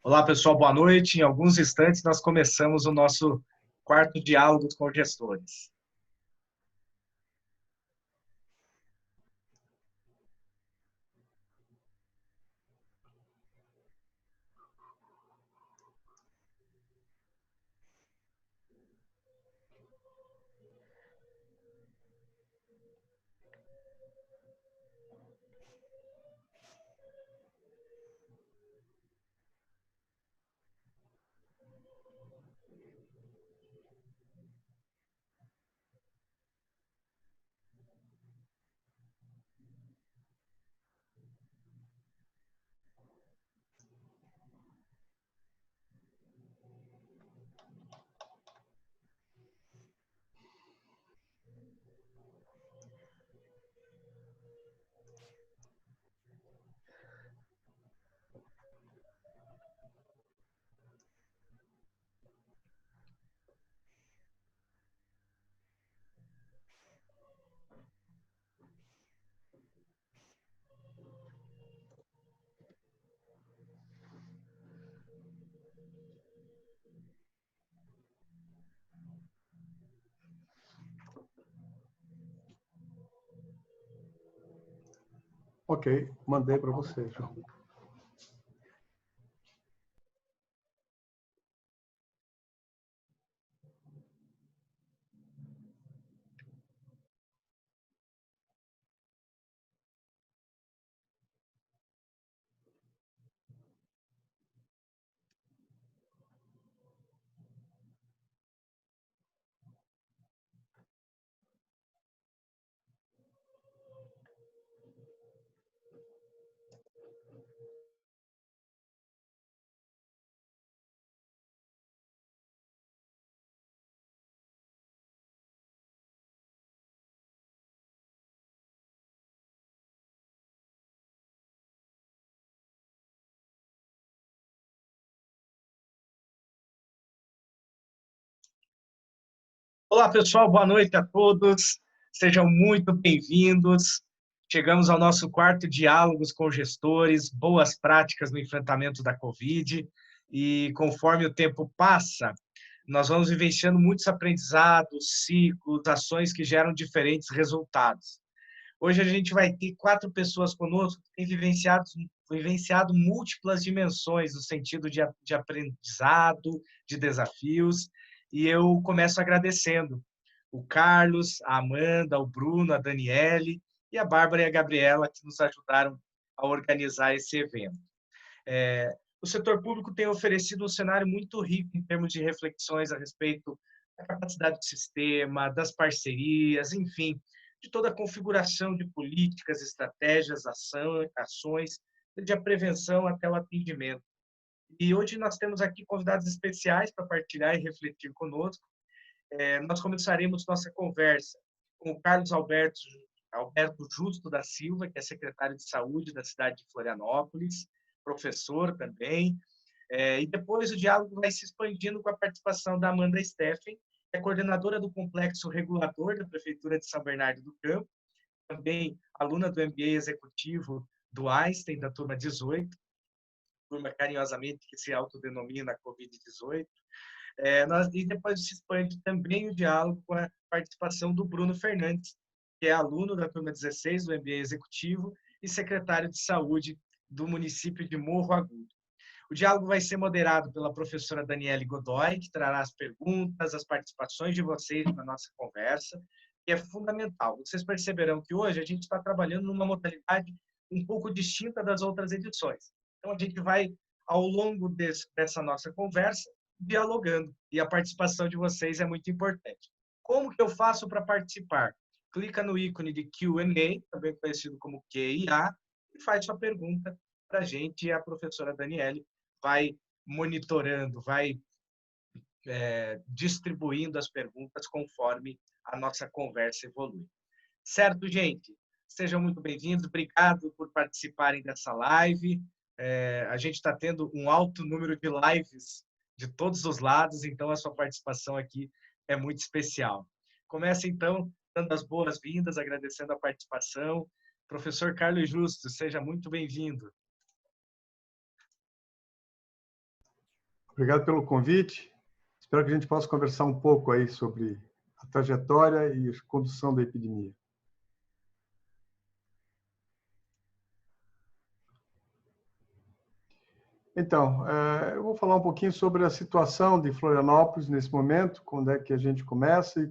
Olá, pessoal, boa noite. Em alguns instantes, nós começamos o nosso quarto diálogo com gestores. Ok, mandei para você, João. Olá, pessoal, boa noite a todos. Sejam muito bem-vindos. Chegamos ao nosso quarto diálogos com gestores, boas práticas no enfrentamento da Covid. E conforme o tempo passa, nós vamos vivenciando muitos aprendizados, ciclos, ações que geram diferentes resultados. Hoje a gente vai ter 4 pessoas conosco que têm vivenciado múltiplas dimensões no sentido de aprendizado, de desafios, e eu começo agradecendo o Carlos, a Amanda, o Bruno, a Daniele e a Bárbara e a Gabriela que nos ajudaram a organizar esse evento. O setor público tem oferecido um cenário muito rico em termos de reflexões a respeito da capacidade do sistema, das parcerias, enfim, de toda a configuração de políticas, estratégias, ações, desde a prevenção até o atendimento. E hoje nós temos aqui convidados especiais para partilhar e refletir conosco. Nós começaremos nossa conversa com o Carlos Alberto Justo da Silva, que é secretário de Saúde da cidade de Florianópolis, professor também. E depois o diálogo vai se expandindo com a participação da Amanda Steffen, que é coordenadora do Complexo Regulador da Prefeitura de São Bernardo do Campo, também aluna do MBA Executivo do Einstein, da turma 18, turma carinhosamente que se autodenomina Covid-18. E depois se expande também o diálogo com a participação do Bruno Fernandes, que é aluno da turma 16 do MBA Executivo e secretário de Saúde do município de Morro Agudo. O diálogo vai ser moderado pela professora Daniele Godoy, que trará as perguntas, as participações de vocês na nossa conversa, que é fundamental. Vocês perceberão que hoje a gente está trabalhando numa modalidade um pouco distinta das outras edições. Então, a gente vai, ao longo dessa nossa conversa, dialogando, e a participação de vocês é muito importante. Como que eu faço para participar? Clica no ícone de Q&A, também conhecido como QIA, e faz sua pergunta para a gente, e a professora Daniele vai monitorando, vai distribuindo as perguntas conforme a nossa conversa evolui. Certo, gente? Sejam muito bem-vindos, obrigado por participarem dessa live. A gente está tendo um alto número de lives de todos os lados, então a sua participação aqui é muito especial. Começa, então, dando as boas-vindas, agradecendo a participação. Professor Carlos Justo, seja muito bem-vindo. Obrigado pelo convite. Espero que a gente possa conversar um pouco aí sobre a trajetória e a condução da epidemia. Então, eu vou falar um pouquinho sobre a situação de Florianópolis nesse momento, quando é que a gente começa e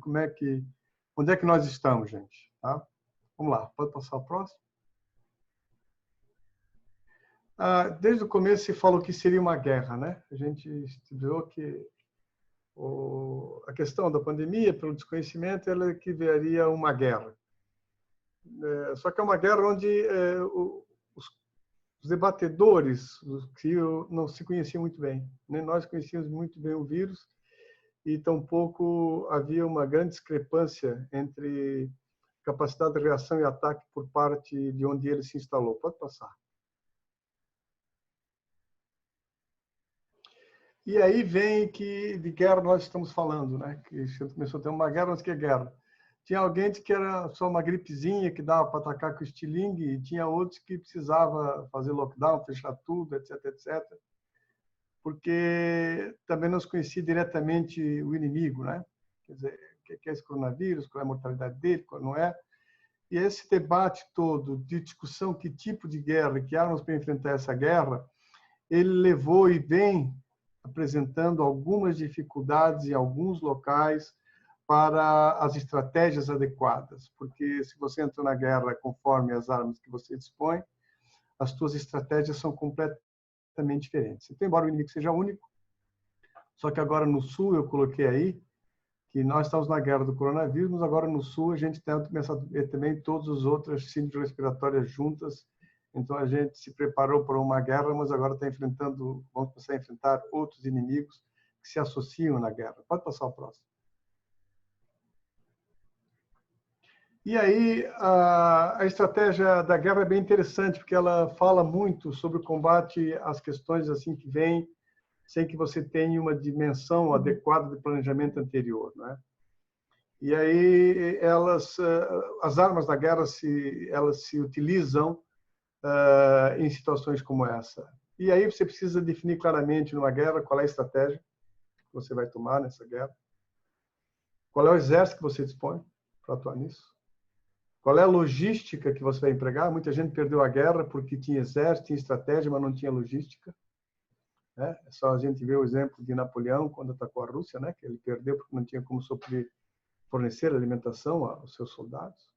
onde é que nós estamos, gente. Tá? Vamos lá, pode passar o próximo? Desde o começo se falou que seria uma guerra, né? A gente estudou que a questão da pandemia, pelo desconhecimento, ela equivaleria a uma guerra. Só que é uma guerra onde os debatedores que não se conheciam muito bem. Nem nós conhecíamos muito bem o vírus e tampouco havia uma grande discrepância entre capacidade de reação e ataque por parte de onde ele se instalou. Pode passar. E aí vem que de guerra nós estamos falando, né? Que começou a ter uma guerra, mas que é guerra. Tinha alguém que era só uma gripezinha que dava para atacar com o estilingue e tinha outros que precisava fazer lockdown, fechar tudo, etc, etc. Porque também não se conhecia diretamente o inimigo, né? Quer dizer, o que é esse coronavírus, qual é a mortalidade dele, qual não é. E esse debate todo de discussão que tipo de guerra, que armas para enfrentar essa guerra, ele levou e vem apresentando algumas dificuldades em alguns locais para as estratégias adequadas, porque se você entra na guerra conforme as armas que você dispõe, as suas estratégias são completamente diferentes. Então, embora o inimigo seja único, só que agora no Sul, eu coloquei aí, que nós estamos na guerra do coronavírus, mas agora no Sul a gente tem que começar a ver também todas as outras síndromes respiratórias juntas. Então a gente se preparou para uma guerra, mas agora vamos começar a enfrentar outros inimigos que se associam na guerra. Pode passar o próximo. E aí, a estratégia da guerra é bem interessante, porque ela fala muito sobre o combate às questões assim que vêm, sem que você tenha uma dimensão adequada de planejamento anterior, né? E aí, as armas da guerra, elas se utilizam em situações como essa. E aí você precisa definir claramente numa guerra qual é a estratégia que você vai tomar nessa guerra, qual é o exército que você dispõe para atuar nisso, qual é a logística que você vai empregar. Muita gente perdeu a guerra porque tinha exército, tinha estratégia, mas não tinha logística. É só a gente ver o exemplo de Napoleão, quando atacou a Rússia, né? Que ele perdeu porque não tinha como fornecer alimentação aos seus soldados.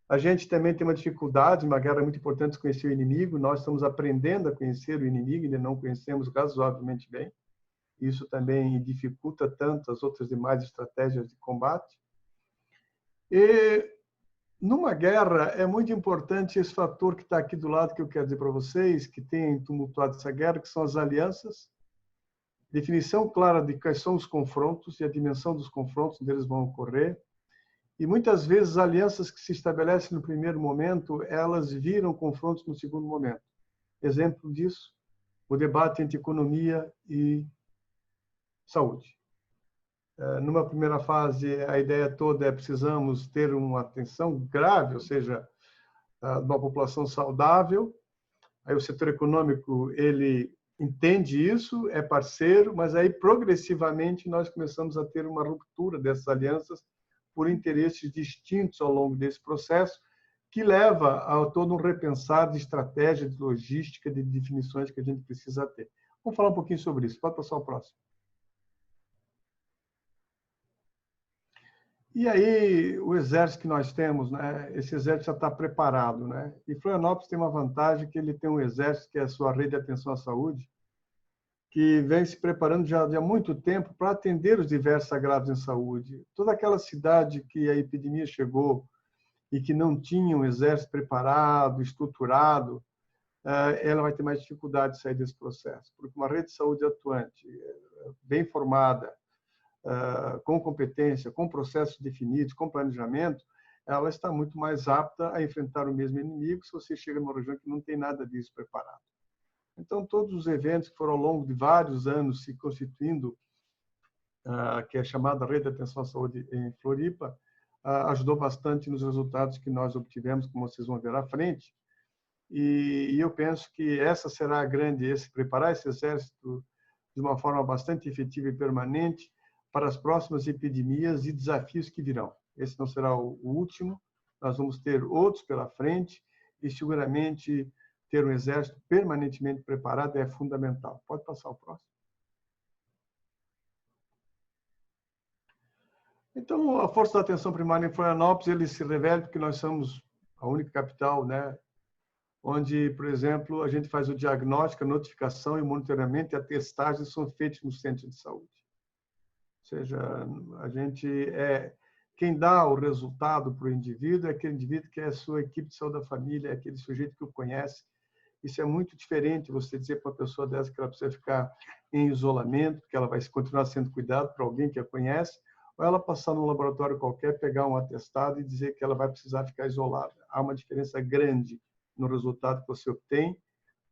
A gente também tem uma dificuldade, uma guerra muito importante, conhecer o inimigo. Nós estamos aprendendo a conhecer o inimigo, ainda não conhecemos razoavelmente bem. Isso também dificulta tanto as outras demais estratégias de combate. E numa guerra, é muito importante esse fator que está aqui do lado, que eu quero dizer para vocês, que tem tumultuado essa guerra, que são as alianças, definição clara de quais são os confrontos e a dimensão dos confrontos onde eles vão ocorrer. E muitas vezes as alianças que se estabelecem no primeiro momento, elas viram confrontos no segundo momento. Exemplo disso, o debate entre economia e saúde. Numa primeira fase, a ideia toda é precisamos ter uma atenção grave, ou seja, de uma população saudável. Aí o setor econômico, ele entende isso, é parceiro, mas aí progressivamente nós começamos a ter uma ruptura dessas alianças por interesses distintos ao longo desse processo, que leva a todo um repensar de estratégia, de logística, de definições que a gente precisa ter. Vamos falar um pouquinho sobre isso. Pode passar o próximo. E aí, o exército que nós temos, né? Esse exército já está preparado, né? E Florianópolis tem uma vantagem, que ele tem um exército, que é a sua rede de atenção à saúde, que vem se preparando já há muito tempo para atender os diversos agravos em saúde. Toda aquela cidade que a epidemia chegou e que não tinha um exército preparado, estruturado, ela vai ter mais dificuldade de sair desse processo, porque uma rede de saúde atuante, bem formada, com competência, com processos definidos, com planejamento, ela está muito mais apta a enfrentar o mesmo inimigo se você chega numa região que não tem nada disso preparado. Então, todos os eventos que foram ao longo de vários anos se constituindo, que é chamada Rede de Atenção à Saúde em Floripa, ajudou bastante nos resultados que nós obtivemos, como vocês vão ver à frente. E eu penso que essa será a grande, preparar esse exército de uma forma bastante efetiva e permanente para as próximas epidemias e desafios que virão. Esse não será o último, nós vamos ter outros pela frente e seguramente ter um exército permanentemente preparado é fundamental. Pode passar o próximo. Então, a força da atenção primária em Florianópolis, ele se revela porque nós somos a única capital, né, onde, por exemplo, a gente faz o diagnóstico, a notificação e o monitoramento e a testagem são feitos no centro de saúde. Ou seja, a gente quem dá o resultado para o indivíduo é aquele indivíduo que é a sua equipe de saúde da família, é aquele sujeito que o conhece. Isso é muito diferente você dizer para uma pessoa dessa que ela precisa ficar em isolamento, que ela vai continuar sendo cuidada por alguém que a conhece, ou ela passar num laboratório qualquer, pegar um atestado e dizer que ela vai precisar ficar isolada. Há uma diferença grande no resultado que você obtém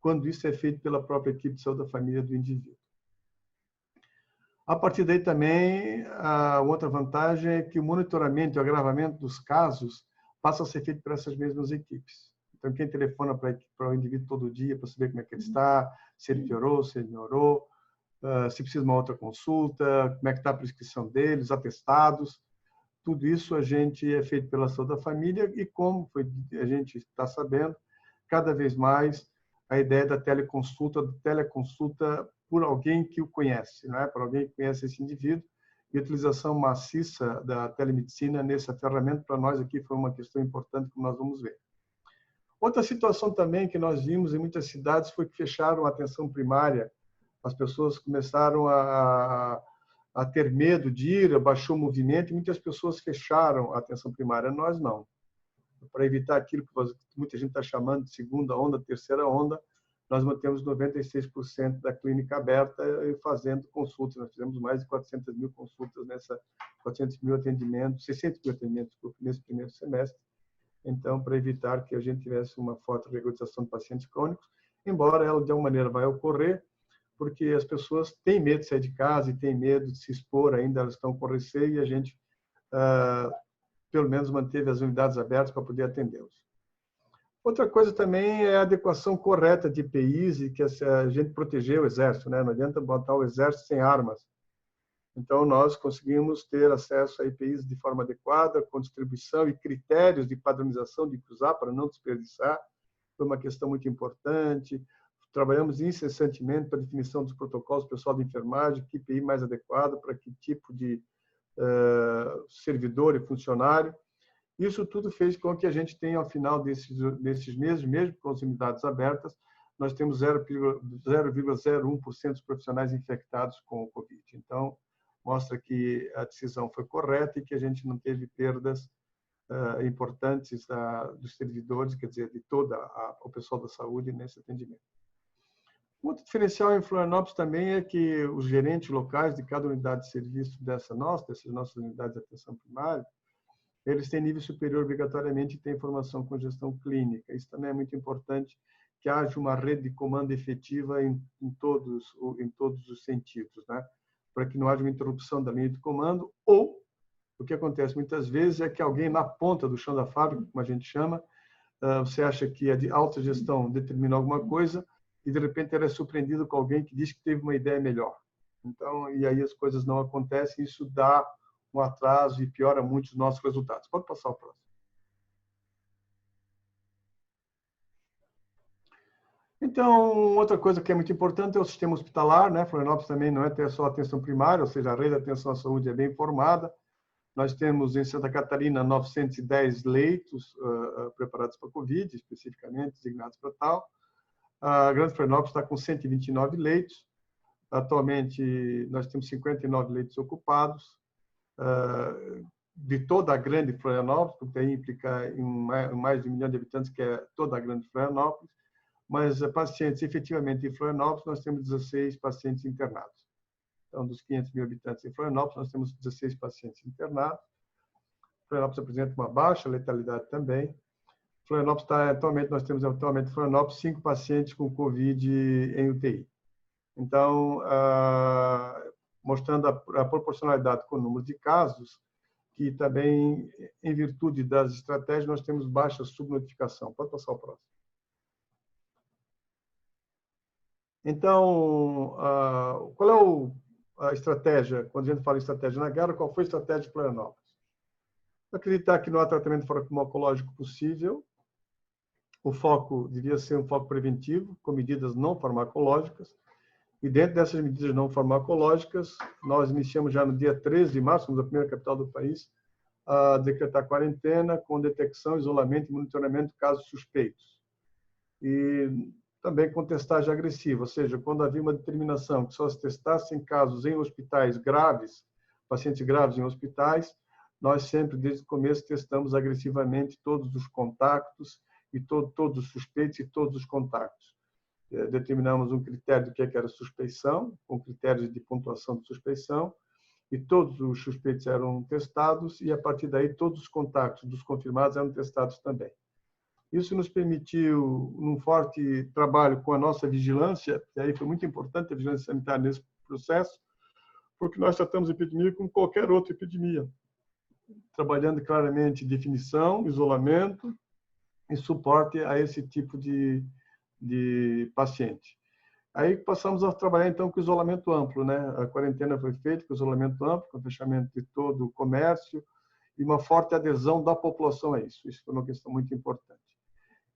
quando isso é feito pela própria equipe de saúde da família do indivíduo. A partir daí também, a outra vantagem é que o monitoramento e o agravamento dos casos passa a ser feito por essas mesmas equipes. Então, quem telefona para o indivíduo todo dia para saber como é que ele está, se ele piorou, se ele melhorou, se precisa de uma outra consulta, como é que está a prescrição deles, atestados, tudo isso a gente é feito pela saúde da família e como a gente está sabendo, cada vez mais a ideia da teleconsulta por alguém que o conhece, não é? Por alguém que conhece esse indivíduo, e a utilização maciça da telemedicina nessa ferramenta para nós aqui foi uma questão importante que nós vamos ver. Outra situação também que nós vimos em muitas cidades foi que fecharam a atenção primária. As pessoas começaram a ter medo de ir, baixou o movimento e muitas pessoas fecharam a atenção primária. Nós não. Para evitar aquilo que muita gente está chamando de segunda onda, terceira onda, nós mantemos 96% da clínica aberta e fazendo consultas. Nós fizemos mais de 400 mil consultas 400 mil atendimentos, 600 mil atendimentos nesse primeiro semestre. Então, para evitar que a gente tivesse uma forte regularização de pacientes crônicos, embora ela, de alguma maneira, vai ocorrer, porque as pessoas têm medo de sair de casa e têm medo de se expor ainda, elas estão com receio e a gente, pelo menos, manteve as unidades abertas para poder atendê-los. Outra coisa também é a adequação correta de EPIs e que a gente proteger o exército, né? Não adianta botar o exército sem armas. Então, nós conseguimos ter acesso a EPIs de forma adequada, com distribuição e critérios de padronização de cruzar para não desperdiçar. Foi uma questão muito importante. Trabalhamos incessantemente para a definição dos protocolos pessoal de enfermagem, que EPI mais adequado para que tipo de servidor e funcionário. Isso tudo fez com que a gente tenha, ao final desses meses, mesmo com as unidades abertas, nós temos 0,01% dos profissionais infectados com o Covid. Então, mostra que a decisão foi correta e que a gente não teve perdas importantes dos servidores, quer dizer, de todo o pessoal da saúde nesse atendimento. Um outro diferencial em Florianópolis também é que os gerentes locais de cada unidade de serviço dessas nossas unidades de atenção primária, eles têm nível superior obrigatoriamente e têm formação com gestão clínica. Isso também é muito importante, que haja uma rede de comando efetiva em todos os sentidos, né? Para que não haja uma interrupção da linha de comando, ou o que acontece muitas vezes é que alguém na ponta do chão da fábrica, como a gente chama, você acha que a de alta gestão determina alguma coisa e de repente ela é surpreendido com alguém que diz que teve uma ideia melhor. Então, e aí as coisas não acontecem, isso dá um atraso e piora muito os nossos resultados. Pode passar o próximo. Então, outra coisa que é muito importante é o sistema hospitalar, né? Florianópolis também não é ter só atenção primária, ou seja, a rede de atenção à saúde é bem formada. Nós temos em Santa Catarina 910 leitos preparados para Covid, especificamente designados para tal. A Grande Florianópolis está com 129 leitos. Atualmente, nós temos 59 leitos ocupados. De toda a Grande Florianópolis, porque aí implica em mais de 1 milhão de habitantes, que é toda a Grande Florianópolis. Mas pacientes, efetivamente, em Florianópolis, nós temos 16 pacientes internados. Então, dos 500 mil habitantes em Florianópolis, nós temos 16 pacientes internados. Florianópolis apresenta uma baixa letalidade também. Florianópolis nós temos atualmente em Florianópolis 5 pacientes com Covid em UTI. Então, mostrando a proporcionalidade com o número de casos, que também, em virtude das estratégias, nós temos baixa subnotificação. Pode passar o próximo. Então, qual é a estratégia, quando a gente fala em estratégia na guerra, qual foi a estratégia de Florianópolis? Acreditar que não há tratamento farmacológico possível, o foco devia ser um foco preventivo, com medidas não farmacológicas, e dentro dessas medidas não farmacológicas, nós iniciamos já no dia 13 de março, somos a primeira capital do país, a decretar quarentena com detecção, isolamento e monitoramento de casos suspeitos. E também com testagem agressiva, ou seja, quando havia uma determinação que só se testassem casos em hospitais graves, pacientes graves em hospitais, nós sempre, desde o começo, testamos agressivamente todos os contactos e todos os suspeitos e todos os contactos. Determinamos um critério do que era suspeição, com critérios de pontuação de suspeição, e todos os suspeitos eram testados, e a partir daí todos os contactos dos confirmados eram testados também. Isso nos permitiu, num forte trabalho com a nossa vigilância, e aí foi muito importante a vigilância sanitária nesse processo, porque nós tratamos a epidemia como qualquer outra epidemia, trabalhando claramente definição, isolamento e suporte a esse tipo de paciente. Aí passamos a trabalhar, então, com isolamento amplo, né? A quarentena foi feita com isolamento amplo, com fechamento de todo o comércio e uma forte adesão da população a isso. Isso foi uma questão muito importante.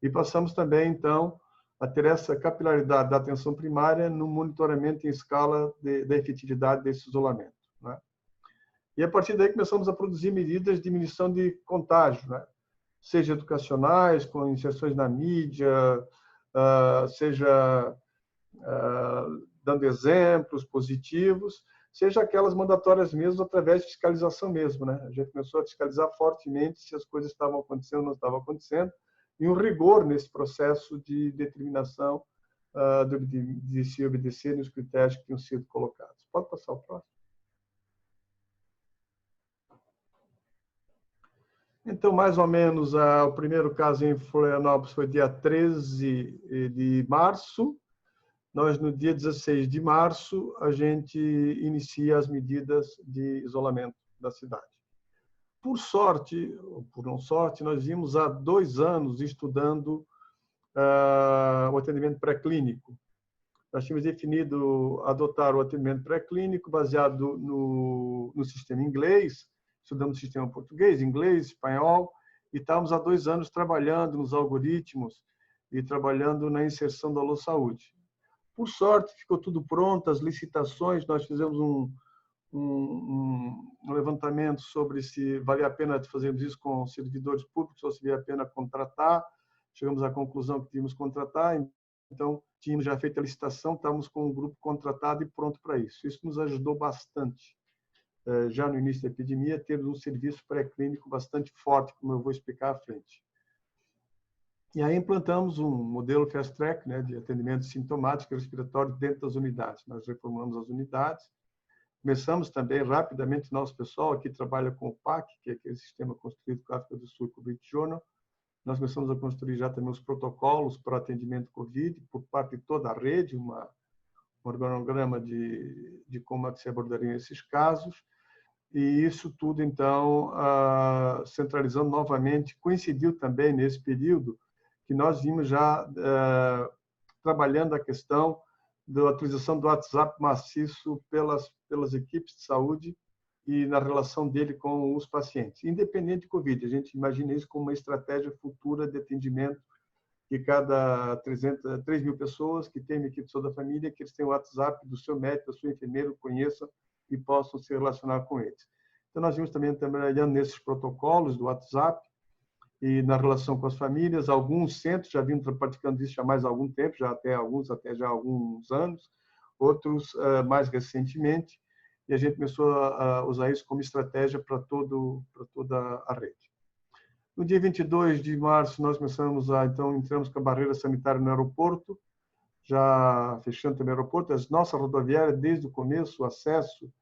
E passamos também, então, a ter essa capilaridade da atenção primária no monitoramento em escala da efetividade desse isolamento, né? E, a partir daí, começamos a produzir medidas de diminuição de contágio, né? Seja educacionais, com inserções na mídia, seja dando exemplos positivos, seja aquelas mandatórias mesmo através de fiscalização mesmo, né? A gente começou a fiscalizar fortemente se as coisas estavam acontecendo ou não estavam acontecendo, e um rigor nesse processo de determinação de se obedecer nos critérios que tinham sido colocados. Pode passar o próximo. Então, mais ou menos, o primeiro caso em Florianópolis foi dia 13 de março. Nós, no dia 16 de março, a gente inicia as medidas de isolamento da cidade. Por sorte, ou por não sorte, nós vimos há 2 anos estudando o atendimento pré-clínico. Nós tínhamos definido adotar o atendimento pré-clínico baseado no sistema inglês, estudamos o sistema português, inglês, espanhol, e estávamos há 2 anos trabalhando nos algoritmos e trabalhando na inserção da Alô Saúde. Por sorte, ficou tudo pronto, as licitações, nós fizemos um levantamento sobre se valia a pena fazermos isso com servidores públicos ou se valia a pena contratar. Chegamos à conclusão que tínhamos que contratar, então tínhamos já feito a licitação, estávamos com um grupo contratado e pronto para isso. Isso nos ajudou bastante. Já no início da epidemia, temos um serviço pré-clínico bastante forte, como eu vou explicar à frente. E aí implantamos um modelo Fast Track, né, de atendimento sintomático e respiratório dentro das unidades. Nós reformulamos as unidades. Começamos também rapidamente, nosso pessoal aqui trabalha com o PAC, que é aquele sistema construído com a África do Sul e com o British Journal. Nós começamos a construir já também os protocolos para atendimento COVID, por parte de toda a rede, um organograma de como é que se abordariam esses casos. E isso tudo, então, centralizando novamente, coincidiu também nesse período que nós vimos já trabalhando a questão da utilização do WhatsApp maciço pelas equipes de saúde e na relação dele com os pacientes, independente de Covid. A gente imagina isso como uma estratégia futura de atendimento, que cada 3 mil pessoas que têm uma equipe de saúde da família, que eles tenham o WhatsApp do seu médico, do seu enfermeiro, conheçam e possam se relacionar com eles. Então, nós vimos também trabalhando nesses protocolos do WhatsApp e na relação com as famílias. Alguns centros já vinham praticando isso já há mais algum tempo, até já há alguns anos, outros mais recentemente, e a gente começou a usar isso como estratégia para toda a rede. No dia 22 de março, nós começamos então, entramos com a barreira sanitária no aeroporto, já fechando também o aeroporto. A nossa rodoviária, desde o começo, o acesso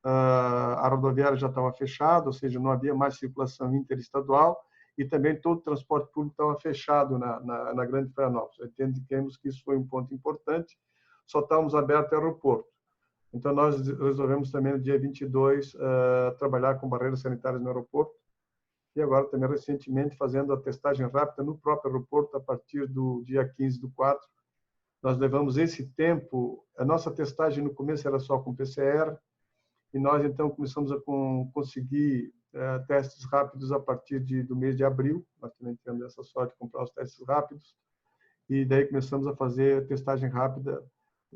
a rodoviária já estava fechada, ou seja, não havia mais circulação interestadual, e também todo o transporte público estava fechado na Grande Florianópolis. Entendemos que isso foi um ponto importante, só estávamos abertos ao aeroporto. Então, nós resolvemos também, no dia 22, trabalhar com barreiras sanitárias no aeroporto, e agora também, recentemente, fazendo a testagem rápida no próprio aeroporto, a partir do dia 15/4, Nós levamos esse tempo, a nossa testagem no começo era só com PCR, e nós então começamos a conseguir testes rápidos a partir do mês de abril. Nós também tivemos essa sorte de comprar os testes rápidos, e daí começamos a fazer a testagem rápida,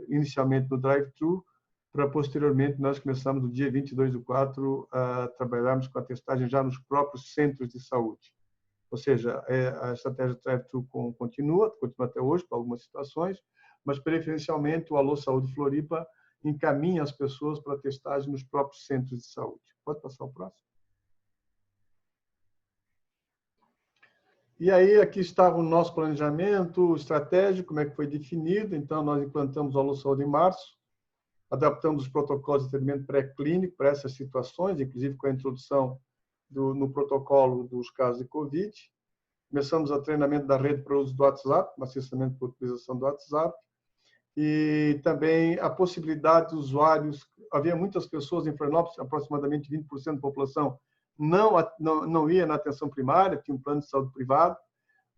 inicialmente no drive-thru, para posteriormente nós começamos no dia 22/4 a trabalharmos com a testagem já nos próprios centros de saúde. Ou seja, a estratégia drive-thru continua até hoje para algumas situações, mas preferencialmente o Alô Saúde Floripa encaminha as pessoas para testagem nos próprios centros de saúde. Pode passar o próximo? E aí, aqui estava o nosso planejamento estratégico, como é que foi definido. Então, nós implantamos o Alô Saúde em março, adaptamos os protocolos de atendimento pré-clínico para essas situações, inclusive com a introdução no protocolo dos casos de Covid. Começamos o treinamento da rede para o uso do WhatsApp, um assessoramento para a utilização do WhatsApp, e também a possibilidade de usuários. Havia muitas pessoas em Florianópolis, aproximadamente 20% da população, não ia na atenção primária, tinha um plano de saúde privado.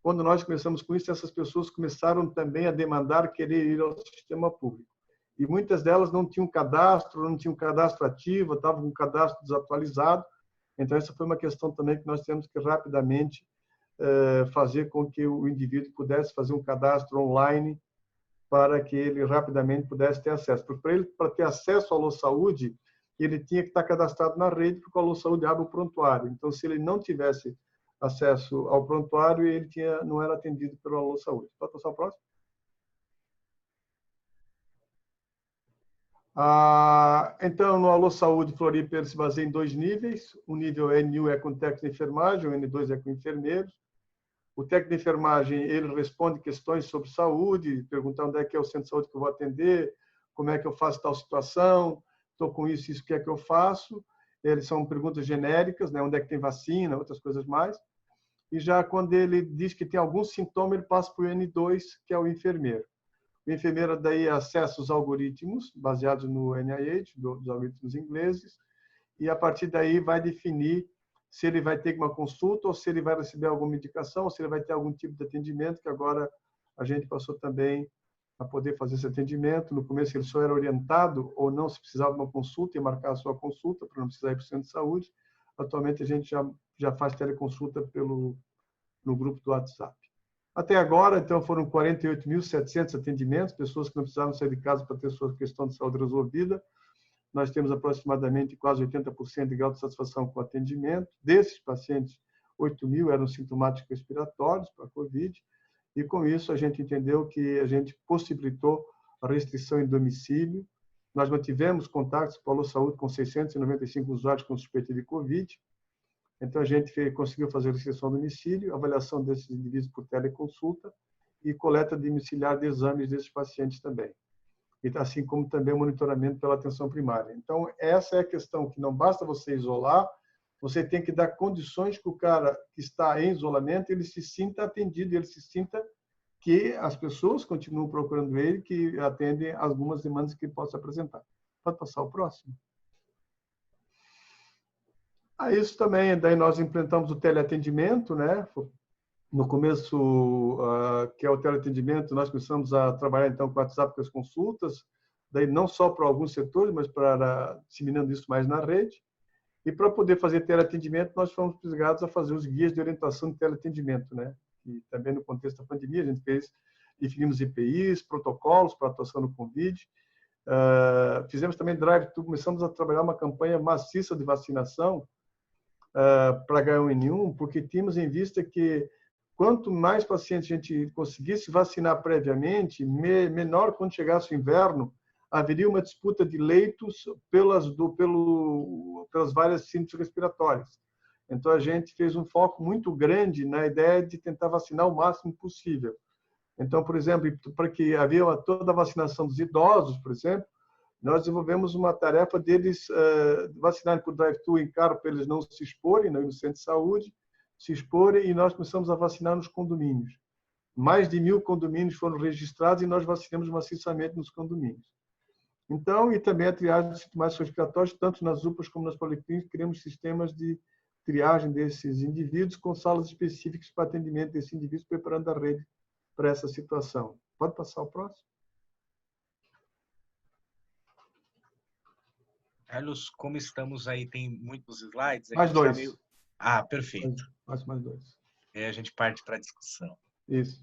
Quando nós começamos com isso, essas pessoas começaram também a demandar querer ir ao sistema público. E muitas delas não tinham cadastro, não tinham cadastro ativo, estavam com o cadastro desatualizado. Então, essa foi uma questão também que nós temos que rapidamente fazer com que o indivíduo pudesse fazer um cadastro online para que ele rapidamente pudesse ter acesso. Porque para ter acesso ao Alô Saúde, ele tinha que estar cadastrado na rede, porque o Alô Saúde abre o prontuário. Então, se ele não tivesse acesso ao prontuário, ele não era atendido pelo Alô Saúde. Pode passar o próximo? Então, no Alô Saúde Floripa, ele se baseia em 2 níveis. O nível N1 é com técnico de enfermagem, o N2 é com enfermeiros. O técnico de enfermagem, ele responde questões sobre saúde, perguntar onde é que é o centro de saúde que eu vou atender, como é que eu faço tal situação, estou com isso, o que é que eu faço. Eles são perguntas genéricas, né? Onde é que tem vacina, outras coisas mais. E já quando ele diz que tem algum sintoma, ele passa para o N2, que é o enfermeiro. O enfermeiro daí acessa os algoritmos, baseados no NIH, dos algoritmos ingleses, e a partir daí vai definir se ele vai ter uma consulta, ou se ele vai receber alguma indicação, ou se ele vai ter algum tipo de atendimento, que agora a gente passou também a poder fazer esse atendimento. No começo ele só era orientado, ou não, se precisava de uma consulta, e marcar a sua consulta, para não precisar ir para o centro de saúde. Atualmente a gente já faz teleconsulta no grupo do WhatsApp. Até agora, então, foram 48.700 atendimentos, pessoas que não precisavam sair de casa para ter sua questão de saúde resolvida. Nós temos aproximadamente quase 80% de grau de satisfação com o atendimento. Desses pacientes, 8.000 eram sintomáticos respiratórios para a Covid, e com isso a gente entendeu que a gente possibilitou a restrição em domicílio. Nós mantivemos contatos com a Alô Saúde com 695 usuários com suspeita de Covid. Então, a gente conseguiu fazer a restrição ao domicílio, avaliação desses indivíduos por teleconsulta e coleta domiciliar de exames desses pacientes também. E assim como também o monitoramento pela atenção primária. Então, essa é a questão, que não basta você isolar, você tem que dar condições que o cara que está em isolamento, ele se sinta atendido, ele se sinta que as pessoas continuam procurando ele, que atendem algumas demandas que ele possa apresentar. Pode passar o próximo? Isso também, daí nós implementamos o teleatendimento, né? No começo, que é o teleatendimento, nós começamos a trabalhar então com o WhatsApp, com as consultas, daí não só para alguns setores, mas para disseminando isso mais na rede. E para poder fazer teleatendimento, nós fomos obrigados a fazer os guias de orientação de teleatendimento, né? E também no contexto da pandemia, a gente definimos IPIs, protocolos para atuação no Covid. Fizemos também drive-thru, começamos a trabalhar uma campanha maciça de vacinação para H1N1, porque tínhamos em vista que quanto mais pacientes a gente conseguisse vacinar previamente, menor, quando chegasse o inverno, haveria uma disputa de leitos pelas várias síndromes respiratórias. Então, a gente fez um foco muito grande na ideia de tentar vacinar o máximo possível. Então, por exemplo, para que havia toda a vacinação dos idosos, por exemplo, nós desenvolvemos uma tarefa deles vacinarem por drive-thru em carro para eles não se exporem, não ir no centro de saúde, se exporem, e nós começamos a vacinar nos condomínios. Mais de 1.000 condomínios foram registrados e nós vacinamos maciçamente nos condomínios. Então, e também a triagem de sintomas respiratórios, tanto nas UPAs como nas policlínicas, criamos sistemas de triagem desses indivíduos com salas específicas para atendimento desses indivíduos, preparando a rede para essa situação. Pode passar o próximo? Carlos, como estamos aí, tem muitos slides, a Mais gente está dois. meio... Ah, perfeito. Mais dois. Aí a gente parte para a discussão. Isso.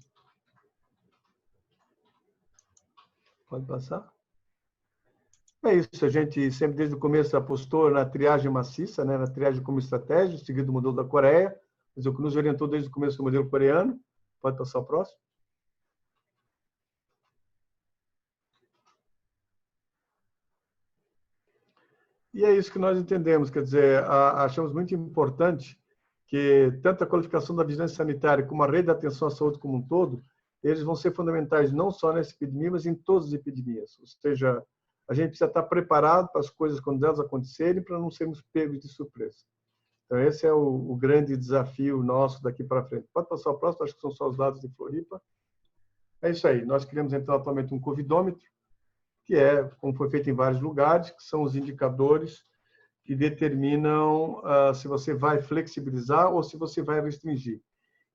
Pode passar? É isso, a gente sempre desde o começo apostou na triagem maciça, né, na triagem como estratégia, seguindo o modelo da Coreia, mas o que nos orientou desde o começo do modelo coreano. Pode passar o próximo. E é isso que nós entendemos, quer dizer, achamos muito importante que tanto a qualificação da vigilância sanitária como a rede de atenção à saúde como um todo, eles vão ser fundamentais não só nessa epidemia, mas em todas as epidemias. Ou seja, a gente precisa estar preparado para as coisas quando elas acontecerem, para não sermos pegos de surpresa. Então, esse é o grande desafio nosso daqui para frente. Pode passar o próximo, acho que são só os dados de Floripa. É isso aí, nós queremos entrar atualmente um covidômetro, que é, como foi feito em vários lugares, que são os indicadores que determinam se você vai flexibilizar ou se você vai restringir.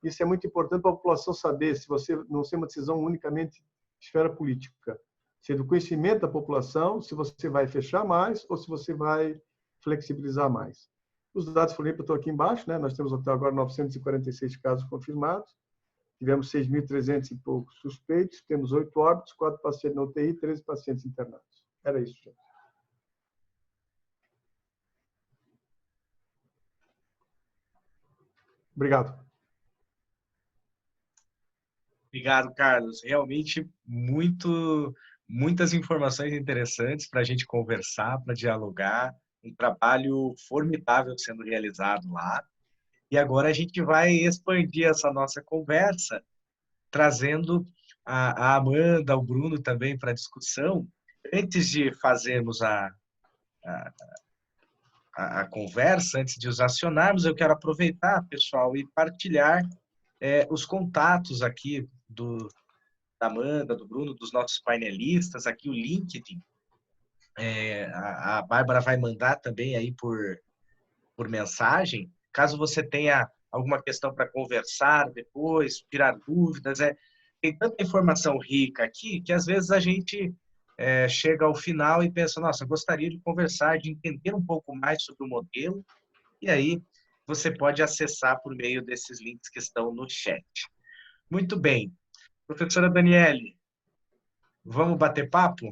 Isso é muito importante para a população saber, se você não ser uma decisão unicamente de esfera política, ser do conhecimento da população, se você vai fechar mais ou se você vai flexibilizar mais. Os dados Floripa estão aqui embaixo, né? Nós temos até agora 946 casos confirmados, tivemos 6.300 e poucos suspeitos, temos 8 óbitos, 4 pacientes na UTI, 13 pacientes internados. Era isso, gente. Obrigado. Obrigado, Carlos. Realmente muitas informações interessantes para a gente conversar, para dialogar. Um trabalho formidável sendo realizado lá. E agora a gente vai expandir essa nossa conversa, trazendo a Amanda, o Bruno também para a discussão. Antes de fazermos a conversa, antes de os acionarmos, eu quero aproveitar, pessoal, e partilhar os contatos aqui da Amanda, do Bruno, dos nossos painelistas, aqui o LinkedIn. A Bárbara vai mandar também aí por mensagem. Caso você tenha alguma questão para conversar depois, tirar dúvidas, tem tanta informação rica aqui que às vezes a gente chega ao final e pensa, nossa, gostaria de conversar, de entender um pouco mais sobre o modelo, e aí você pode acessar por meio desses links que estão no chat. Muito bem. Professora Daniele, vamos bater papo?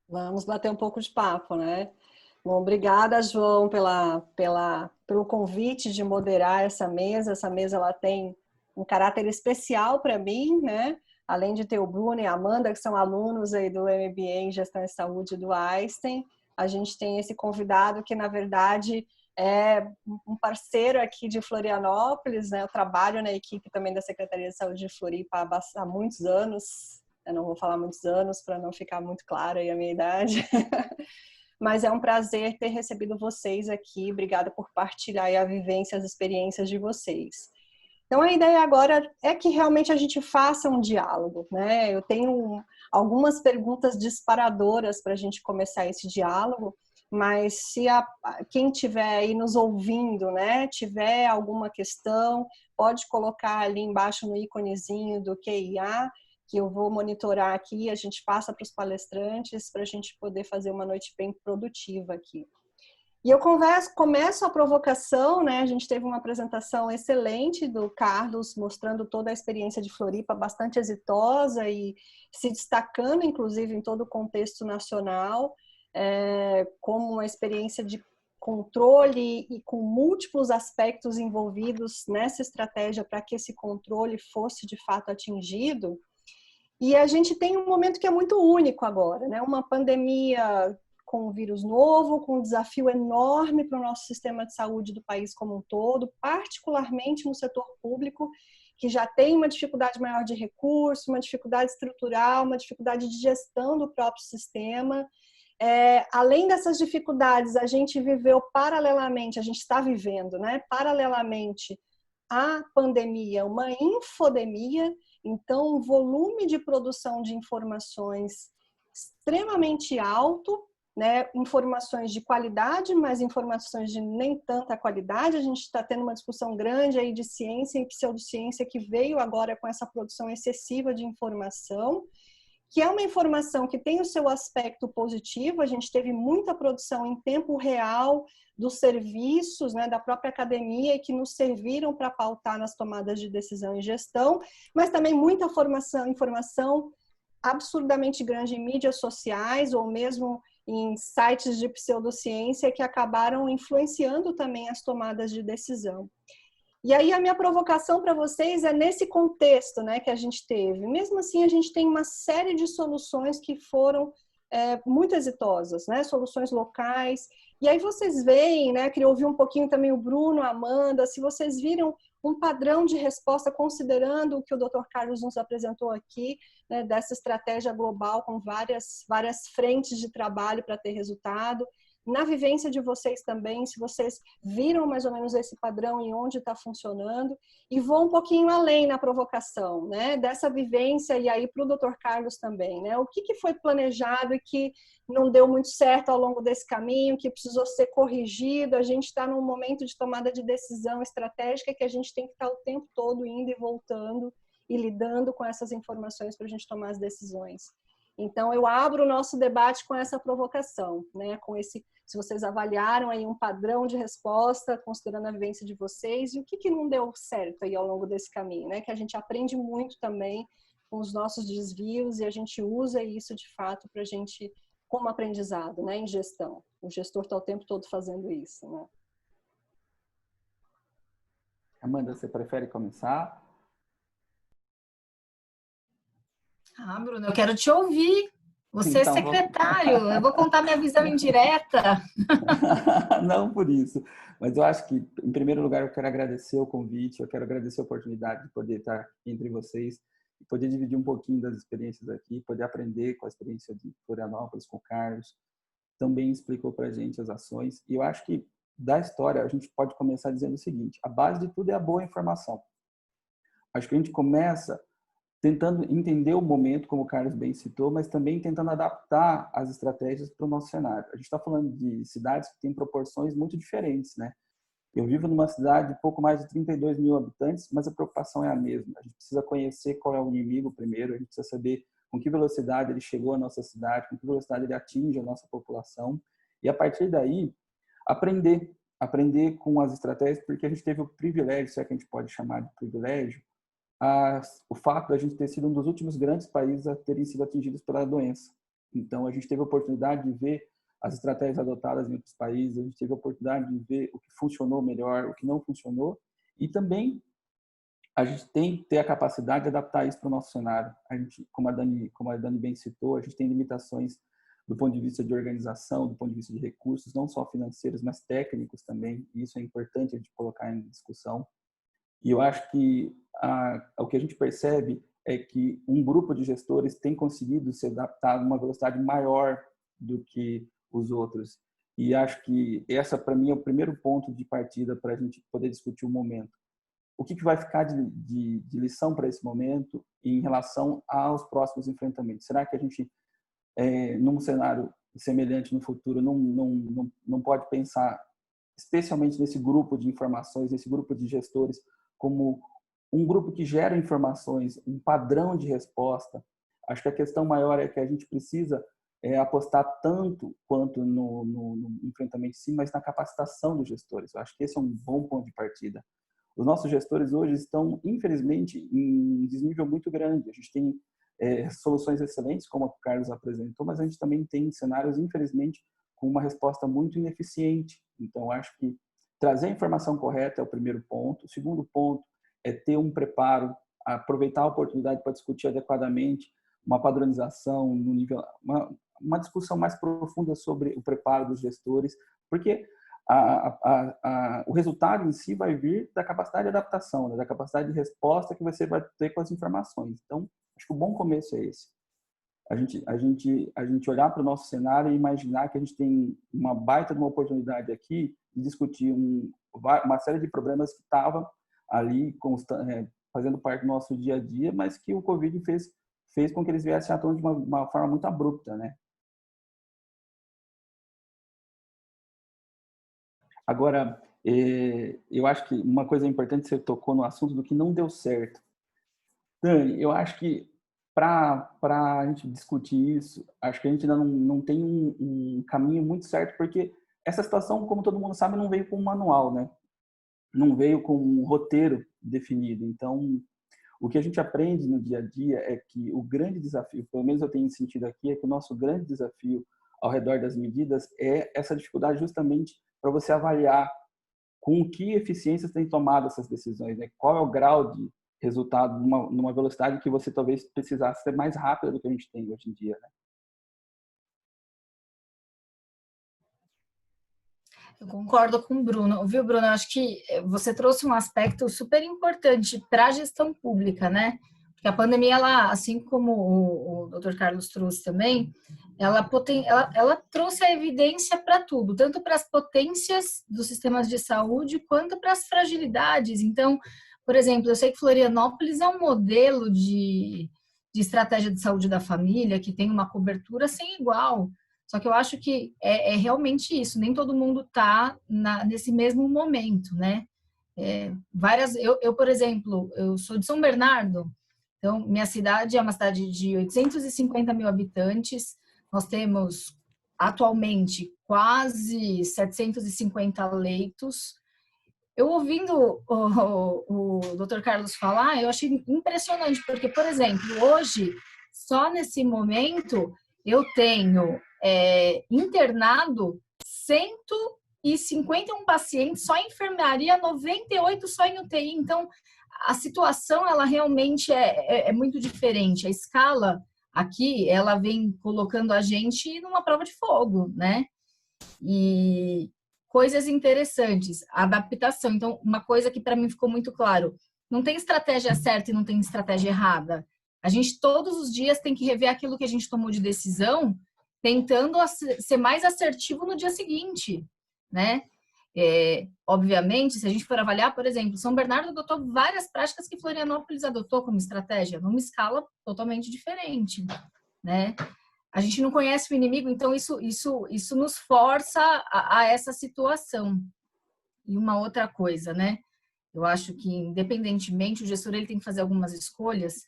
Vamos bater um pouco de papo, né? Bom, obrigada, João, pelo convite de moderar essa mesa. Essa mesa ela tem um caráter especial para mim, né? Além de ter o Bruno e a Amanda, que são alunos aí do MBA em Gestão e Saúde do Einstein, a gente tem esse convidado que, na verdade, é um parceiro aqui de Florianópolis, né? Eu trabalho na equipe também da Secretaria de Saúde de Floripa há muitos anos. Eu não vou falar muitos anos para não ficar muito clara aí a minha idade. Mas é um prazer ter recebido vocês aqui. Obrigada por partilhar a vivência, as experiências de vocês. Então, a ideia agora é que realmente a gente faça um diálogo, né? Eu tenho algumas perguntas disparadoras para a gente começar esse diálogo, mas se quem estiver aí nos ouvindo, né, tiver alguma questão, pode colocar ali embaixo no íconezinho do QIA, que eu vou monitorar aqui, a gente passa para os palestrantes para a gente poder fazer uma noite bem produtiva aqui. E eu começo a provocação, né? A gente teve uma apresentação excelente do Carlos, mostrando toda a experiência de Floripa, bastante exitosa e se destacando, inclusive, em todo o contexto nacional, como uma experiência de controle e com múltiplos aspectos envolvidos nessa estratégia para que esse controle fosse, de fato, atingido. E a gente tem um momento que é muito único agora, né? Uma pandemia com um vírus novo, com um desafio enorme para o nosso sistema de saúde do país como um todo, particularmente no setor público, que já tem uma dificuldade maior de recurso, uma dificuldade estrutural, uma dificuldade de gestão do próprio sistema. Além dessas dificuldades, a gente viveu paralelamente, a gente está vivendo, né? Paralelamente à pandemia, uma infodemia. Então, um volume de produção de informações extremamente alto, né? Informações de qualidade, mas informações de nem tanta qualidade. A gente está tendo uma discussão grande aí de ciência e pseudociência que veio agora com essa produção excessiva de informação. que é uma informação que tem o seu aspecto positivo. A gente teve muita produção em tempo real dos serviços, né, da própria academia, e que nos serviram para pautar nas tomadas de decisão e gestão, mas também muita informação absurdamente grande em mídias sociais ou mesmo em sites de pseudociência que acabaram influenciando também as tomadas de decisão. E aí a minha provocação para vocês é nesse contexto, né, que a gente teve. Mesmo assim, a gente tem uma série de soluções que foram muito exitosas, né, soluções locais. E aí vocês veem, né, queria ouvir um pouquinho também o Bruno, a Amanda, se vocês viram um padrão de resposta, considerando o que o Dr. Carlos nos apresentou aqui, né, dessa estratégia global com várias frentes de trabalho para ter resultado. Na vivência de vocês também, se vocês viram mais ou menos esse padrão e onde está funcionando, e vou um pouquinho além na provocação, né, dessa vivência, e aí para o Dr. Carlos também, né, o que foi planejado e que não deu muito certo ao longo desse caminho, que precisou ser corrigido. A gente está num momento de tomada de decisão estratégica que a gente tem que estar o tempo todo indo e voltando e lidando com essas informações para a gente tomar as decisões. Então, eu abro o nosso debate com essa provocação, né? Com esse, se vocês avaliaram aí um padrão de resposta, considerando a vivência de vocês, e o que não deu certo aí ao longo desse caminho, né? Que a gente aprende muito também com os nossos desvios e a gente usa isso, de fato, para a gente, como aprendizado, né? Em gestão. O gestor está o tempo todo fazendo isso, né? Amanda, você prefere começar? Bruno, eu quero te ouvir. Você Então, é secretário, eu vou contar minha visão indireta. Não por isso, mas eu acho que, em primeiro lugar, eu quero agradecer o convite, eu quero agradecer a oportunidade de poder estar entre vocês e poder dividir um pouquinho das experiências aqui, poder aprender com a experiência de Florianópolis, com o Carlos. Também explicou para a gente as ações. E eu acho que, da história, a gente pode começar dizendo o seguinte: a base de tudo é a boa informação. Acho que a gente começa tentando entender o momento, como o Carlos bem citou, mas também tentando adaptar as estratégias para o nosso cenário. A gente está falando de cidades que têm proporções muito diferentes, né? Eu vivo numa cidade de pouco mais de 32 mil habitantes, mas a preocupação é a mesma. A gente precisa conhecer qual é o inimigo primeiro, a gente precisa saber com que velocidade ele chegou à nossa cidade, com que velocidade ele atinge a nossa população, e a partir daí, aprender com as estratégias, porque a gente teve o privilégio, se é que a gente pode chamar de privilégio, o fato da gente ter sido um dos últimos grandes países a terem sido atingidos pela doença. Então, a gente teve a oportunidade de ver as estratégias adotadas em outros países, a gente teve a oportunidade de ver o que funcionou melhor, o que não funcionou, e também a gente tem que ter a capacidade de adaptar isso para o nosso cenário. A gente, como a Dani bem citou, a gente tem limitações do ponto de vista de organização, do ponto de vista de recursos, não só financeiros, mas técnicos também, e isso é importante a gente colocar em discussão. E eu acho que o que a gente percebe é que um grupo de gestores tem conseguido se adaptar a uma velocidade maior do que os outros. E acho que essa, para mim, é o primeiro ponto de partida para a gente poder discutir o momento. O que vai ficar de lição para esse momento em relação aos próximos enfrentamentos? Será que a gente, num cenário semelhante no futuro, não pode pensar, especialmente nesse grupo de informações, nesse grupo de gestores, como um grupo que gera informações, um padrão de resposta? Acho que a questão maior é que a gente precisa apostar tanto quanto no enfrentamento em si, mas na capacitação dos gestores. Eu acho que esse é um bom ponto de partida. Os nossos gestores hoje estão, infelizmente, em desnível muito grande. A gente tem soluções excelentes, como a que o Carlos apresentou, mas a gente também tem cenários, infelizmente, com uma resposta muito ineficiente. Então, acho que trazer a informação correta é o primeiro ponto. O segundo ponto é ter um preparo, aproveitar a oportunidade para discutir adequadamente uma padronização no nível, uma discussão mais profunda sobre o preparo dos gestores, porque o resultado em si vai vir da capacidade de adaptação, né, da capacidade de resposta que você vai ter com as informações. Então, acho que o bom começo é esse. A gente olhar para o nosso cenário e imaginar que a gente tem uma baita de uma oportunidade aqui de discutir uma série de problemas que estavam ali fazendo parte do nosso dia a dia, mas que o Covid fez com que eles viessem à tona de uma forma muito abrupta, né? Agora, eu acho que uma coisa importante, você tocou no assunto do que não deu certo. Dani, eu acho que para a gente discutir isso, acho que a gente ainda não tem um caminho muito certo, porque essa situação, como todo mundo sabe, não veio com um manual, né? Não veio com um roteiro definido. Então, o que a gente aprende no dia a dia é que o grande desafio, pelo menos eu tenho sentido aqui, é que o nosso grande desafio ao redor das medidas é essa dificuldade justamente para você avaliar com que eficiências tem tomado essas decisões, né? Qual é o grau de resultado numa velocidade que você talvez precisasse ser mais rápida do que a gente tem hoje em dia, né? Eu concordo com o Bruno. Viu, Bruno? Eu acho que você trouxe um aspecto super importante para a gestão pública, né? Porque a pandemia, ela, assim como o Dr. Carlos trouxe também, ela trouxe a evidência para tudo, tanto para as potências dos sistemas de saúde, quanto para as fragilidades. Então, por exemplo, eu sei que Florianópolis é um modelo de estratégia de saúde da família que tem uma cobertura sem igual. Só que eu acho que é realmente isso, nem todo mundo está nesse mesmo momento, né? Por exemplo, eu sou de São Bernardo, então minha cidade é uma cidade de 850 mil habitantes, nós temos atualmente quase 750 leitos. Eu ouvindo o Dr. Carlos falar, eu achei impressionante, porque, por exemplo, hoje, só nesse momento, eu tenho internado 151 pacientes, só em enfermaria, 98 só em UTI. Então, a situação, ela realmente é muito diferente. A escala aqui, ela vem colocando a gente numa prova de fogo, né? E coisas interessantes, a adaptação. Então, uma coisa que para mim ficou muito claro, não tem estratégia certa e não tem estratégia errada. A gente todos os dias tem que rever aquilo que a gente tomou de decisão, tentando ser mais assertivo no dia seguinte, né? Obviamente, se a gente for avaliar, por exemplo, São Bernardo adotou várias práticas que Florianópolis adotou como estratégia, numa escala totalmente diferente, né? A gente não conhece o inimigo, então isso nos força a essa situação. E uma outra coisa, né? Eu acho que, independentemente, o gestor ele tem que fazer algumas escolhas,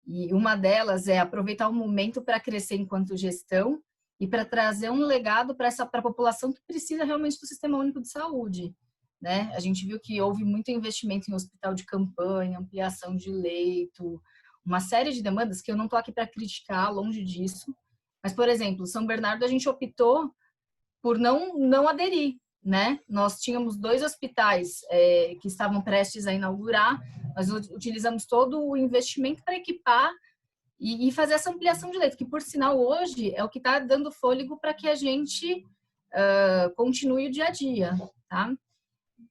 e uma delas é aproveitar o momento para crescer enquanto gestão e para trazer um legado para a população que precisa realmente do Sistema Único de Saúde, né? A gente viu que houve muito investimento em hospital de campanha, ampliação de leito, uma série de demandas que eu não estou aqui para criticar, longe disso. Mas, por exemplo, São Bernardo, a gente optou por não aderir, né? Nós tínhamos 2 hospitais que estavam prestes a inaugurar, nós utilizamos todo o investimento para equipar e fazer essa ampliação de leito, que, por sinal, hoje é o que está dando fôlego para que a gente continue o dia a dia, tá?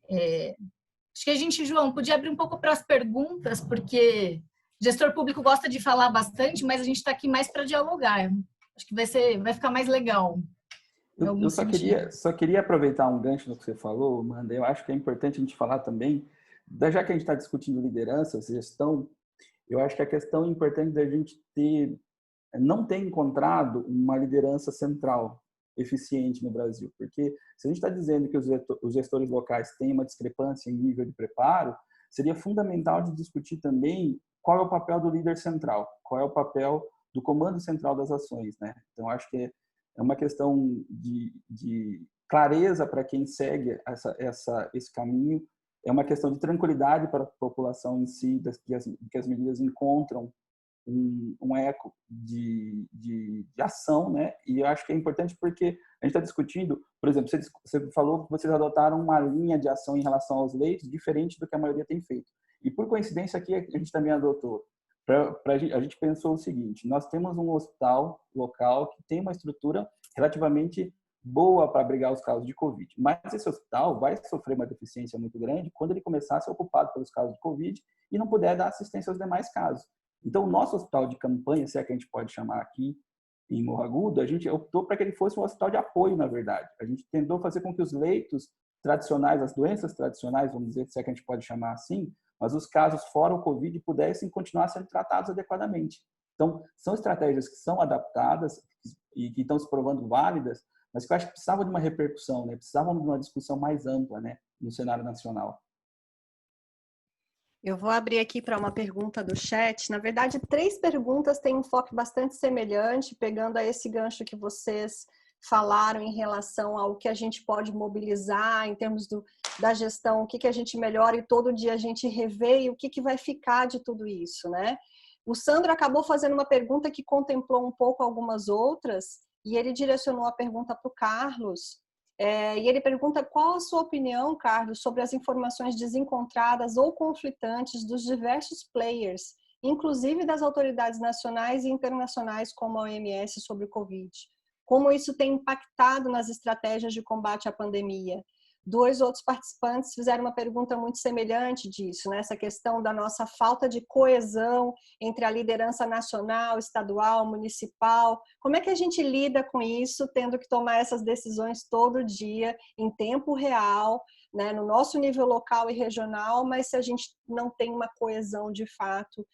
Acho que a gente, João, podia abrir um pouco para as perguntas, porque gestor público gosta de falar bastante, mas a gente está aqui mais para dialogar. Acho que vai ficar mais legal. Eu só queria aproveitar um gancho no que você falou, Amanda. Eu acho que é importante a gente falar também, já que a gente está discutindo liderança, gestão, eu acho que a questão importante da gente não ter encontrado uma liderança central eficiente no Brasil, porque se a gente está dizendo que os gestores locais têm uma discrepância em nível de preparo, seria fundamental de discutir também qual é o papel do líder central, qual é o papel do comando central das ações, né? Então, acho que é uma questão de clareza para quem segue esse caminho, é uma questão de tranquilidade para a população em si, que as medidas encontram um eco de ação, né? E eu acho que é importante porque a gente está discutindo, por exemplo, você falou que vocês adotaram uma linha de ação em relação aos leitos diferente do que a maioria tem feito. E por coincidência aqui a gente também adotou. A gente pensou o seguinte: nós temos um hospital local que tem uma estrutura relativamente boa para abrigar os casos de Covid, mas esse hospital vai sofrer uma deficiência muito grande quando ele começar a ser ocupado pelos casos de Covid e não puder dar assistência aos demais casos. Então, o nosso hospital de campanha, se é que a gente pode chamar aqui em Morro Agudo, a gente optou para que ele fosse um hospital de apoio, na verdade. A gente tentou fazer com que os leitos tradicionais, as doenças tradicionais, vamos dizer, se é que a gente pode chamar assim, mas os casos fora o Covid pudessem continuar sendo tratados adequadamente. Então, são estratégias que são adaptadas e que estão se provando válidas, mas que eu acho que precisavam de uma repercussão, né? Precisavam de uma discussão mais ampla, né, no cenário nacional. Eu vou abrir aqui para uma pergunta do chat. Na verdade, 3 perguntas têm um foco bastante semelhante, pegando a esse gancho que vocês falaram em relação ao que a gente pode mobilizar em termos da gestão, o que a gente melhora e todo dia a gente revê e o que vai ficar de tudo isso, né? O Sandro acabou fazendo uma pergunta que contemplou um pouco algumas outras e ele direcionou a pergunta para o Carlos. E ele pergunta qual a sua opinião, Carlos, sobre as informações desencontradas ou conflitantes dos diversos players, inclusive das autoridades nacionais e internacionais como a OMS sobre o Covid. Como isso tem impactado nas estratégias de combate à pandemia? 2 outros participantes fizeram uma pergunta muito semelhante disso, né? Essa questão da nossa falta de coesão entre a liderança nacional, estadual, municipal. Como é que a gente lida com isso, tendo que tomar essas decisões todo dia, em tempo real, né? No nosso nível local e regional, mas se a gente não tem uma coesão de fato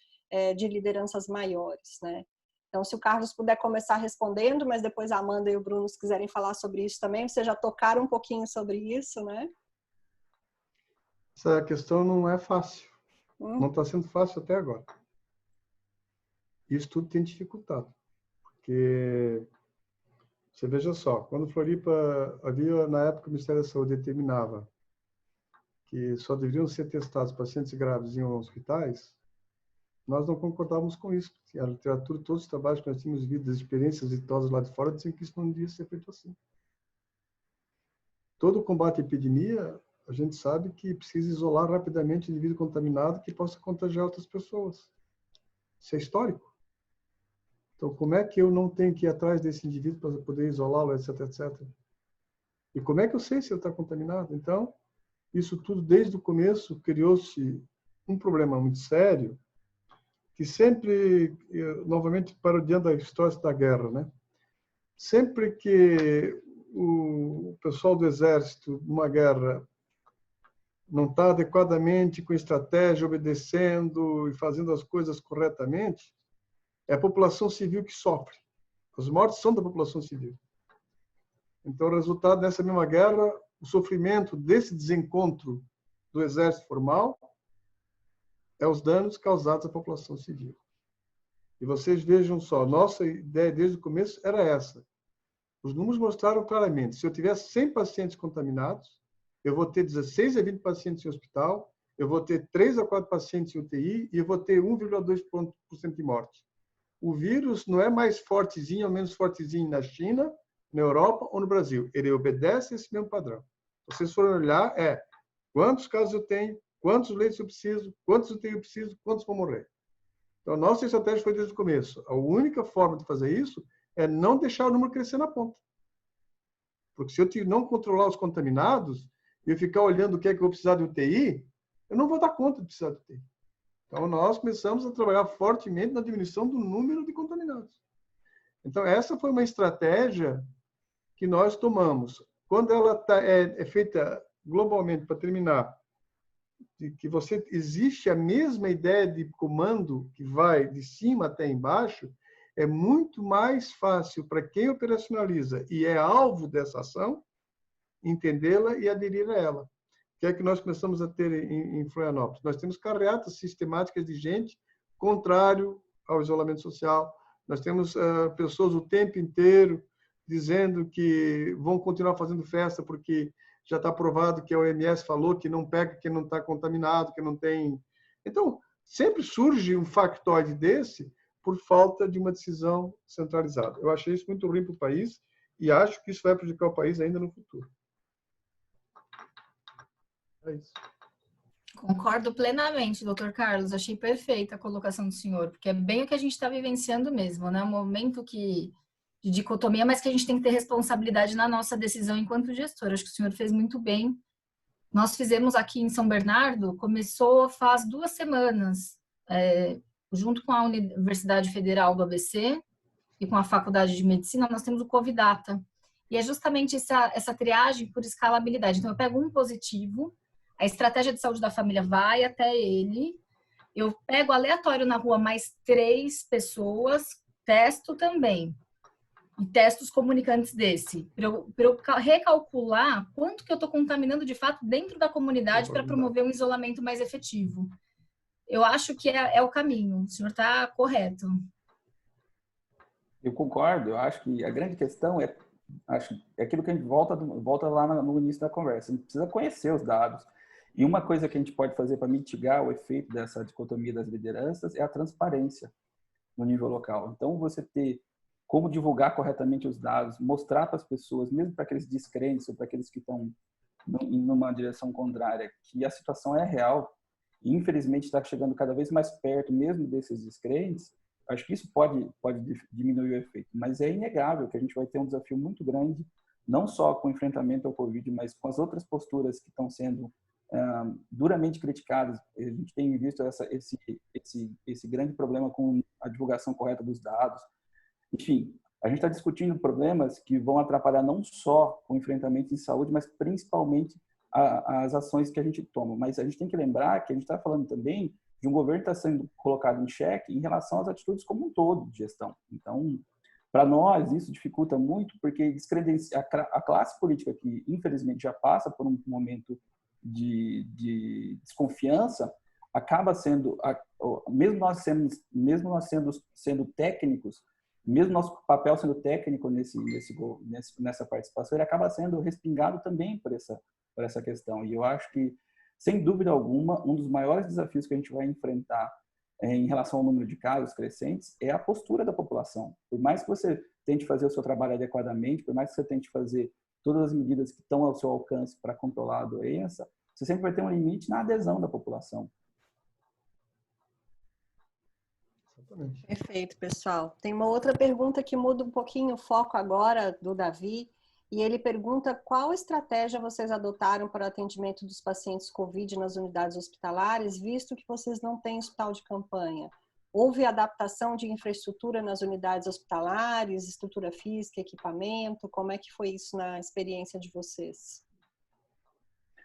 de lideranças maiores, né? Então, se o Carlos puder começar respondendo, mas depois a Amanda e o Bruno, se quiserem falar sobre isso também, vocês já tocaram um pouquinho sobre isso, né? Essa questão não é fácil. Não está sendo fácil até agora. Isso tudo tem dificultado. Porque, você veja só, quando Floripa, havia, na época, o Ministério da Saúde determinava que só deveriam ser testados pacientes graves em hospitais, nós não concordávamos com isso. A literatura, todos os trabalhos que nós tínhamos visto, as experiências exitosas lá de fora, diziam que isso não devia ser feito assim. Todo combate à epidemia, a gente sabe que precisa isolar rapidamente o indivíduo contaminado que possa contagiar outras pessoas. Isso é histórico. Então, como é que eu não tenho que ir atrás desse indivíduo para poder isolá-lo, etc, etc? E como é que eu sei se ele está contaminado? Então, isso tudo, desde o começo, criou-se um problema muito sério, que sempre, novamente parodiando a história da guerra, né? Sempre que o pessoal do exército, numa guerra, não está adequadamente com estratégia, obedecendo e fazendo as coisas corretamente, é a população civil que sofre. As mortes são da população civil. Então, o resultado dessa mesma guerra, o sofrimento desse desencontro do exército formal, é os danos causados à população civil. E vocês vejam só, nossa ideia desde o começo era essa. Os números mostraram claramente, se eu tiver 100 pacientes contaminados, eu vou ter 16 a 20 pacientes em hospital, eu vou ter 3 a 4 pacientes em UTI e eu vou ter 1,2% de morte. O vírus não é mais fortezinho ou menos fortezinho na China, na Europa ou no Brasil. Ele obedece esse mesmo padrão. Se vocês forem olhar, quantos casos eu tenho, quantos leitos eu preciso, quantos UTI eu preciso, quantos vão morrer. Então, a nossa estratégia foi desde o começo. A única forma de fazer isso é não deixar o número crescer na ponta. Porque se eu não controlar os contaminados e eu ficar olhando o que é que eu vou precisar de UTI, eu não vou dar conta de precisar de UTI. Então, nós começamos a trabalhar fortemente na diminuição do número de contaminados. Então, essa foi uma estratégia que nós tomamos. Quando ela é feita globalmente, para terminar, de que existe a mesma ideia de comando que vai de cima até embaixo, é muito mais fácil para quem operacionaliza e é alvo dessa ação, entendê-la e aderir a ela. O que é que nós começamos a ter em Florianópolis? Nós temos carreatas sistemáticas de gente contrário ao isolamento social. Nós temos pessoas o tempo inteiro dizendo que vão continuar fazendo festa porque já está provado que a OMS falou que não pega quem não está contaminado, que não tem... Então, sempre surge um factoide desse por falta de uma decisão centralizada. Eu achei isso muito ruim para o país e acho que isso vai prejudicar o país ainda no futuro. É isso. Concordo plenamente, doutor Carlos. Achei perfeita a colocação do senhor, porque é bem o que a gente está vivenciando mesmo, né? Um momento de dicotomia, mas que a gente tem que ter responsabilidade na nossa decisão enquanto gestor. Acho que o senhor fez muito bem. Nós fizemos aqui em São Bernardo, começou faz 2 semanas, junto com a Universidade Federal do ABC e com a Faculdade de Medicina, nós temos o Covidata. E é justamente essa triagem por escalabilidade. Então, eu pego um positivo, a estratégia de saúde da família vai até ele, eu pego aleatório na rua mais 3 pessoas, testo também. E testo os comunicantes desse, para eu recalcular quanto que eu estou contaminando de fato dentro da comunidade para promover um isolamento mais efetivo. eu acho que é o caminho. O senhor está correto. Eu concordo. Eu acho que a grande questão é aquilo que a gente volta lá no início da conversa. A gente precisa conhecer os dados. E uma coisa que a gente pode fazer para mitigar o efeito dessa dicotomia das lideranças é a transparência no nível local. Então, você ter como divulgar corretamente os dados, mostrar para as pessoas, mesmo para aqueles descrentes ou para aqueles que estão indo numa direção contrária, que a situação é real e, infelizmente, está chegando cada vez mais perto mesmo desses descrentes. Acho que isso pode diminuir o efeito, mas é inegável que a gente vai ter um desafio muito grande, não só com o enfrentamento ao Covid, mas com as outras posturas que estão sendo duramente criticadas. A gente tem visto esse grande problema com a divulgação correta dos dados. Enfim, a gente está discutindo problemas que vão atrapalhar não só o enfrentamento em saúde, mas principalmente as ações que a gente toma. Mas a gente tem que lembrar que a gente está falando também de um governo que está sendo colocado em xeque em relação às atitudes como um todo de gestão. Então, para nós, isso dificulta muito, porque a classe política que, infelizmente, já passa por um momento de desconfiança, acaba sendo, mesmo nós sendo técnicos, mesmo nosso papel sendo técnico nessa participação, ele acaba sendo respingado também por essa questão. E eu acho que, sem dúvida alguma, um dos maiores desafios que a gente vai enfrentar em relação ao número de casos crescentes é a postura da população. Por mais que você tente fazer o seu trabalho adequadamente, por mais que você tente fazer todas as medidas que estão ao seu alcance para controlar a doença, você sempre vai ter um limite na adesão da população. Perfeito, pessoal. Tem uma outra pergunta que muda um pouquinho o foco agora do Davi, e ele pergunta qual estratégia vocês adotaram para o atendimento dos pacientes COVID nas unidades hospitalares, visto que vocês não têm hospital de campanha. Houve adaptação de infraestrutura nas unidades hospitalares, estrutura física, equipamento? Como é que foi isso na experiência de vocês?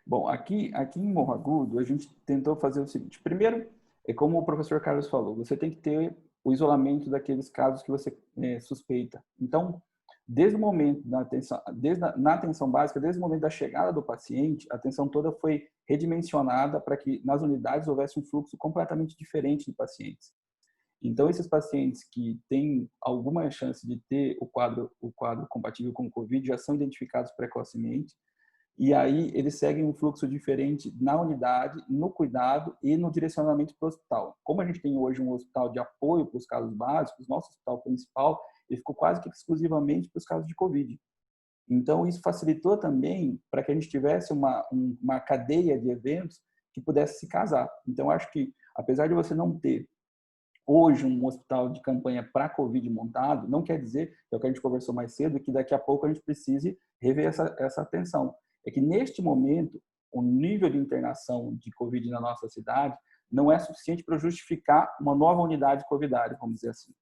Bom, aqui em Morro Agudo, a gente tentou fazer o seguinte. Primeiro, é como o professor Carlos falou, você tem que ter o isolamento daqueles casos que você suspeita. Então, desde o momento da atenção, na atenção básica, desde o momento da chegada do paciente, a atenção toda foi redimensionada para que nas unidades houvesse um fluxo completamente diferente de pacientes. Então, esses pacientes que têm alguma chance de ter o quadro compatível com o COVID já são identificados precocemente, e aí eles seguem um fluxo diferente na unidade, no cuidado e no direcionamento para o hospital. Como a gente tem hoje um hospital de apoio para os casos básicos, nosso hospital principal, ele ficou quase que exclusivamente para os casos de Covid. Então, isso facilitou também para que a gente tivesse uma cadeia de eventos que pudesse se casar. Então, acho que, apesar de você não ter hoje um hospital de campanha para Covid montado, não quer dizer, é o que a gente conversou mais cedo, que daqui a pouco a gente precise rever essa atenção. É que, neste momento, o nível de internação de Covid na nossa cidade não é suficiente para justificar uma nova unidade covidária, vamos dizer assim.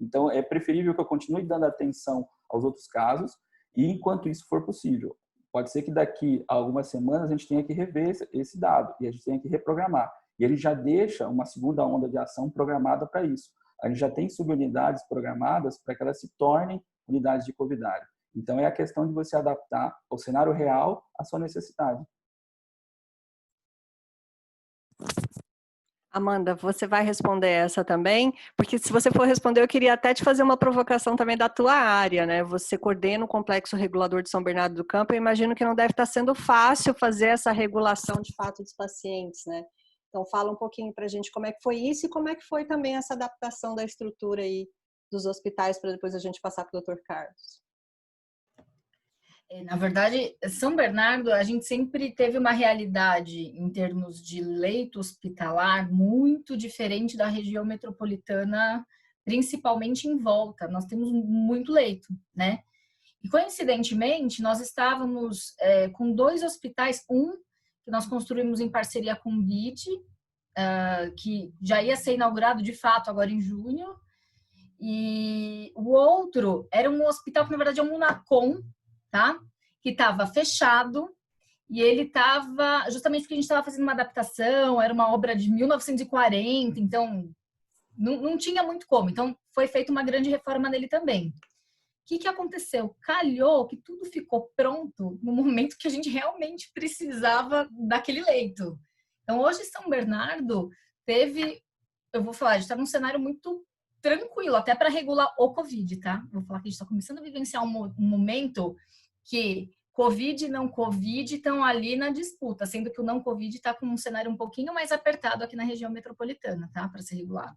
Então, é preferível que eu continue dando atenção aos outros casos e, enquanto isso for possível, pode ser que daqui a algumas semanas a gente tenha que rever esse dado e a gente tenha que reprogramar. E ele já deixa uma segunda onda de ação programada para isso. A gente já tem subunidades programadas para que elas se tornem unidades de covidário. Então, é a questão de você adaptar ao cenário real a sua necessidade. Amanda, você vai responder essa também? Porque se você for responder, eu queria até te fazer uma provocação também da tua área, né? Você coordena o Complexo Regulador de São Bernardo do Campo, eu imagino que não deve estar sendo fácil fazer essa regulação de fato dos pacientes, né? Então, fala um pouquinho para a gente como é que foi isso e como é que foi também essa adaptação da estrutura aí dos hospitais, para depois a gente passar para o Dr. Carlos. Na verdade, São Bernardo, a gente sempre teve uma realidade em termos de leito hospitalar muito diferente da região metropolitana, principalmente em volta. Nós temos muito leito, né? E, coincidentemente, nós estávamos com 2 hospitais, um que nós construímos em parceria com o BID, que já ia ser inaugurado de fato agora em junho, e o outro era um hospital que, na verdade, é um Unacom, tá? Que estava fechado, e ele estava, justamente porque a gente estava fazendo uma adaptação, era uma obra de 1940, então não tinha muito como. Então, foi feita uma grande reforma nele também. O que aconteceu? Calhou que tudo ficou pronto no momento que a gente realmente precisava daquele leito. Então, hoje, São Bernardo eu vou falar, a gente está num cenário muito tranquilo, até para regular o Covid, tá? Vou falar que a gente está começando a vivenciar um momento que Covid e não Covid estão ali na disputa, sendo que o não Covid está com um cenário um pouquinho mais apertado aqui na região metropolitana, tá? Para ser regulado.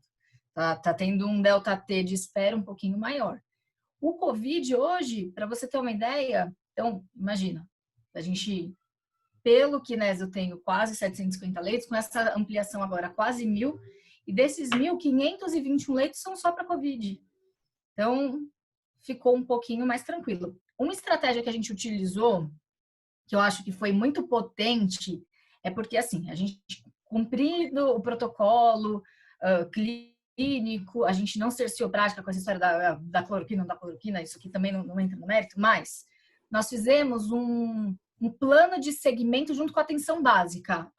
Tá tendo um delta T de espera um pouquinho maior. O Covid hoje, para você ter uma ideia, então, imagina, a gente, pelo Kinésio eu tenho quase 750 leitos, com essa ampliação agora quase 1.000, e desses 1.000, 521 leitos são só para Covid. Então, ficou um pouquinho mais tranquilo. Uma estratégia que a gente utilizou, que eu acho que foi muito potente, é porque, assim, a gente cumprindo o protocolo clínico, a gente não cerceou prática com essa história da cloroquina, não da cloroquina, isso aqui também não entra no mérito, mas nós fizemos um plano de segmento junto com a atenção básica,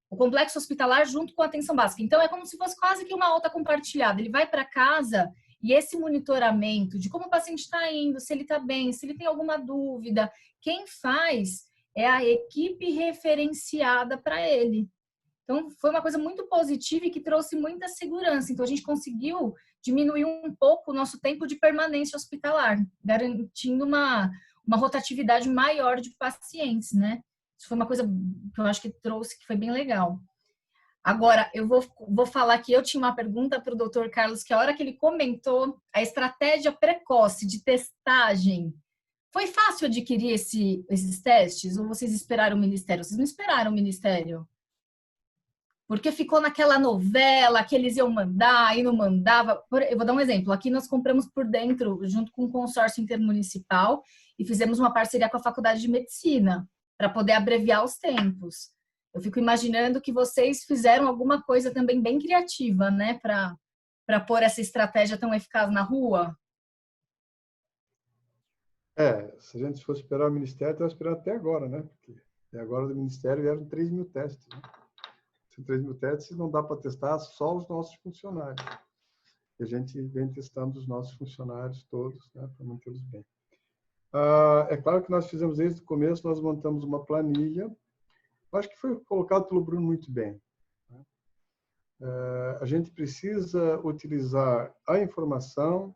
o complexo hospitalar junto com a atenção básica. Então, é como se fosse quase que uma alta compartilhada. Ele vai para casa e esse monitoramento de como o paciente está indo, se ele está bem, se ele tem alguma dúvida, quem faz é a equipe referenciada para ele. Então, foi uma coisa muito positiva e que trouxe muita segurança. Então, a gente conseguiu diminuir um pouco o nosso tempo de permanência hospitalar, garantindo uma rotatividade maior de pacientes, né? Isso foi uma coisa que eu acho que trouxe, que foi bem legal. Agora, eu vou falar que eu tinha uma pergunta para o Dr. Carlos, que a hora que ele comentou a estratégia precoce de testagem, foi fácil adquirir esses testes? Ou vocês esperaram o Ministério? Vocês não esperaram o Ministério? Porque ficou naquela novela que eles iam mandar e não mandava. Eu vou dar um exemplo. Aqui nós compramos por dentro, junto com o consórcio intermunicipal, e fizemos uma parceria com a Faculdade de Medicina, para poder abreviar os tempos. Eu fico imaginando que vocês fizeram alguma coisa também bem criativa, né? Para pôr essa estratégia tão eficaz na rua. Se a gente fosse esperar o Ministério, estava esperando até agora, né? Porque até agora do Ministério vieram 3.000 testes, né? 3.000 testes não dá para testar só os nossos funcionários. E a gente vem testando os nossos funcionários todos, né, para mantê-los bem. É claro que nós fizemos desde o começo, nós montamos uma planilha. Eu acho que foi colocado pelo Bruno muito bem. Né? A gente precisa utilizar a informação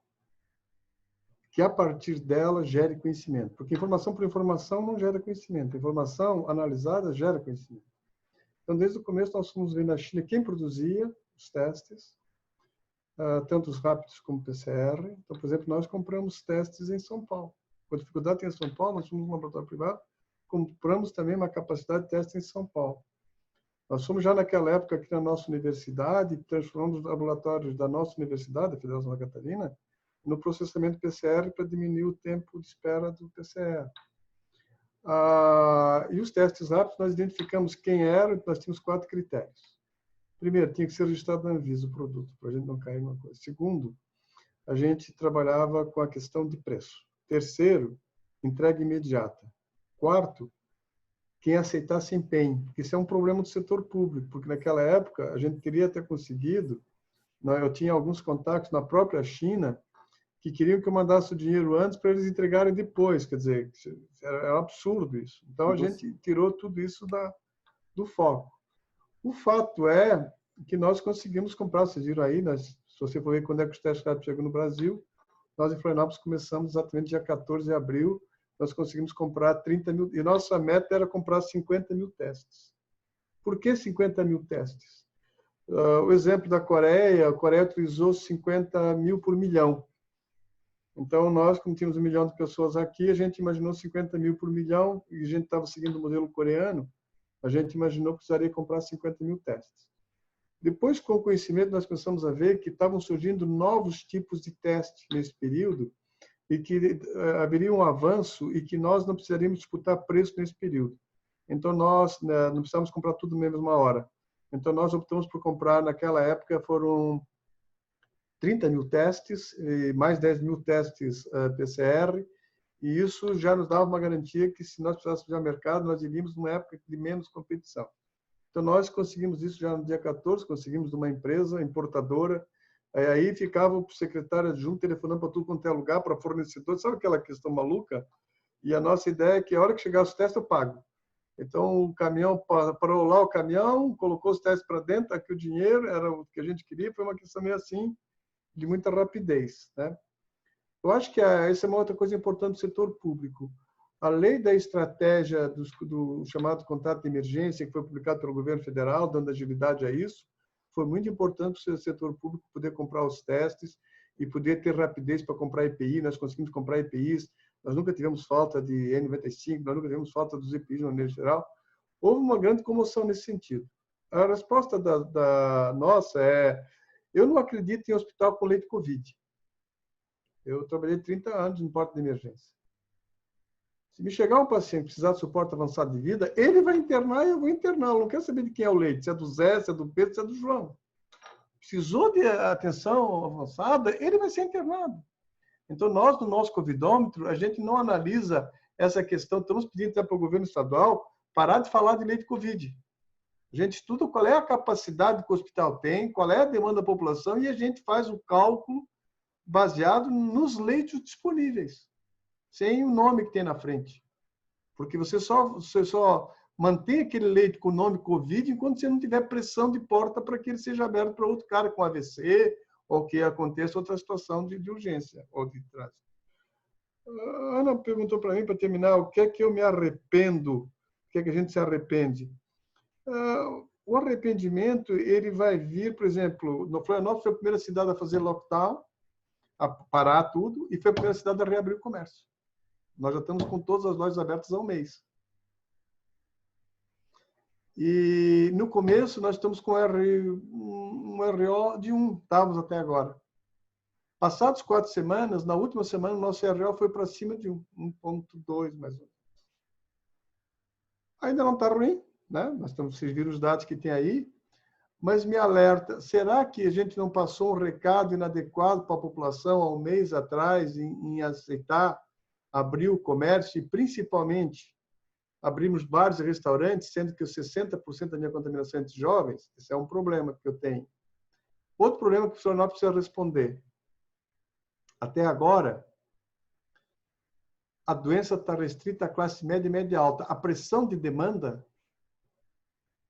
que a partir dela gere conhecimento. Porque informação por informação não gera conhecimento. Informação analisada gera conhecimento. Então, desde o começo, nós fomos ver na China quem produzia os testes, tanto os rápidos como o PCR. Então, por exemplo, nós compramos testes em São Paulo. Com a dificuldade tem em São Paulo, nós fomos um laboratório privado, compramos também uma capacidade de teste em São Paulo. Nós fomos já naquela época aqui na nossa universidade, transformamos os laboratórios da nossa universidade, a Federal de Santa Catarina, no processamento PCR para diminuir o tempo de espera do PCR. E os testes rápidos, nós identificamos quem era, nós tínhamos 4 critérios. Primeiro, tinha que ser registrado na Anvisa o produto, para a gente não cair numa coisa. Segundo, a gente trabalhava com a questão de preço. Terceiro, entrega imediata. Quarto, quem aceitasse empenho. Isso é um problema do setor público, porque naquela época a gente teria até conseguido, eu tinha alguns contatos na própria China, que queriam que eu mandasse o dinheiro antes para eles entregarem depois. Quer dizer, era um absurdo isso. Então, a gente tirou tudo isso do foco. O fato é que nós conseguimos comprar, vocês viram aí, se você for ver quando é que os testes rápidos chegam no Brasil, nós em Florianópolis começamos exatamente dia 14 de abril, nós conseguimos comprar 30.000, e nossa meta era comprar 50.000 testes. Por que 50.000 testes? O exemplo da Coreia, a Coreia utilizou 50.000 por milhão. Então, nós, como tínhamos 1 milhão de pessoas aqui, a gente imaginou 50.000 por milhão, e a gente estava seguindo o modelo coreano, a gente imaginou que precisaria comprar 50.000 testes. Depois, com o conhecimento, nós começamos a ver que estavam surgindo novos tipos de testes nesse período, e que haveria um avanço e que nós não precisaríamos disputar preço nesse período. Então, nós não precisávamos comprar tudo na mesma hora. Então, nós optamos por comprar, naquela época, foram 30.000 testes, e mais 10.000 testes PCR, e isso já nos dava uma garantia que, se nós precisássemos de mercado, nós iríamos numa época de menos competição. Então, nós conseguimos isso já no dia 14, conseguimos de uma empresa importadora, aí ficava o secretário adjunto telefonando para tudo quanto é lugar, para fornecedor, sabe aquela questão maluca? E a nossa ideia é que a hora que chegar os testes, eu pago. Então, o caminhão parou lá, o caminhão, colocou os testes para dentro, aqui o dinheiro, era o que a gente queria, foi uma questão meio assim, de muita rapidez, né? Eu acho que essa é uma outra coisa importante do setor público. A lei da estratégia do chamado contrato de emergência, que foi publicado pelo governo federal, dando agilidade a isso, foi muito importante para o setor público poder comprar os testes e poder ter rapidez para comprar EPI. Nós conseguimos comprar EPIs, nós nunca tivemos falta de N95, nós nunca tivemos falta dos EPIs de maneira geral. Houve uma grande comoção nesse sentido. A resposta da nossa é: eu não acredito em hospital com leito Covid. Eu trabalhei 30 anos em porta de emergência. Se me chegar um paciente precisar de suporte avançado de vida, ele vai internar e eu vou internar. Eu não quero saber de quem é o leito, se é do Zé, se é do Pedro, se é do João. Precisou de atenção avançada, ele vai ser internado. Então, nós, no nosso covidômetro, a gente não analisa essa questão. Estamos pedindo até para o governo estadual parar de falar de leite Covid. A gente estuda qual é a capacidade que o hospital tem, qual é a demanda da população e a gente faz o cálculo baseado nos leitos disponíveis, sem o nome que tem na frente. Porque você só mantém aquele leito com o nome Covid enquanto você não tiver pressão de porta para que ele seja aberto para outro cara com AVC ou que aconteça outra situação de urgência ou de trânsito. A Ana perguntou para mim, para terminar, o que é que eu me arrependo? O que é que a gente se arrepende? O arrependimento, ele vai vir, por exemplo, Florianópolis foi a primeira cidade a fazer lockdown, a parar tudo, e foi a primeira cidade a reabrir o comércio. Nós já estamos com todas as lojas abertas há um mês. E no começo nós estamos com um RO de 1, estávamos até agora. Passados 4 semanas, na última semana, o nosso RO foi para cima de 1,2 mais ou menos. Ainda não está ruim, né? Vocês viram os dados que tem aí, mas me alerta, será que a gente não passou um recado inadequado para a população há um mês atrás em aceitar abrir o comércio e, principalmente, abrimos bares e restaurantes, sendo que os 60% da minha contaminação é entre jovens? Esse é um problema que eu tenho. Outro problema que o senhor não precisa responder. Até agora, a doença está restrita à classe média e média alta. A pressão de demanda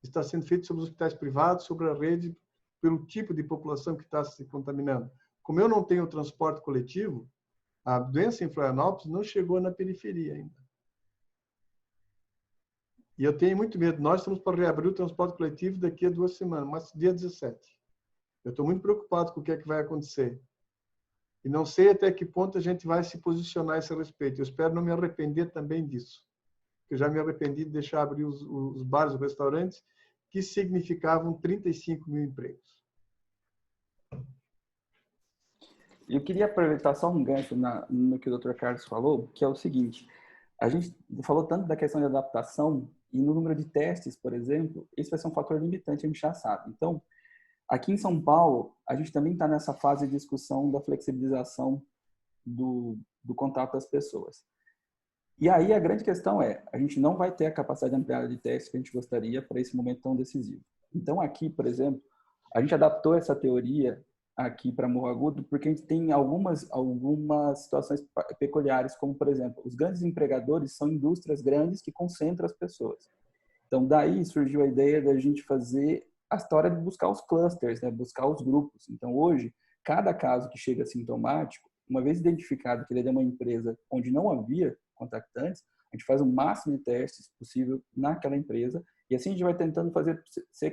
está sendo feita sobre os hospitais privados, sobre a rede, pelo tipo de população que está se contaminando. Como eu não tenho transporte coletivo, a doença em Florianópolis não chegou na periferia ainda. E eu tenho muito medo. Nós estamos para reabrir o transporte coletivo daqui a 2 semanas, mas dia 17. Eu estou muito preocupado com o que é que vai acontecer. E não sei até que ponto a gente vai se posicionar a esse respeito. Eu espero não me arrepender também disso. Eu já me arrependi de deixar abrir os bares e restaurantes, que significavam 35 mil empregos. Eu queria aproveitar só um gancho no que o Dr. Carlos falou, que é o seguinte: a gente falou tanto da questão de adaptação e no número de testes, por exemplo, esse vai ser um fator limitante, a gente já sabe. Então, aqui em São Paulo, a gente também está nessa fase de discussão da flexibilização do contato das pessoas. E aí a grande questão é, a gente não vai ter a capacidade ampliada de testes que a gente gostaria para esse momento tão decisivo. Então aqui, por exemplo, a gente adaptou essa teoria aqui para Morro Agudo porque a gente tem algumas situações peculiares, como, por exemplo, os grandes empregadores são indústrias grandes que concentram as pessoas. Então daí surgiu a ideia da gente fazer a história de buscar os clusters, né? Buscar os grupos. Então hoje, cada caso que chega sintomático, uma vez identificado que ele é de uma empresa onde não havia contactantes, a gente faz o máximo de testes possível naquela empresa e assim a gente vai tentando fazer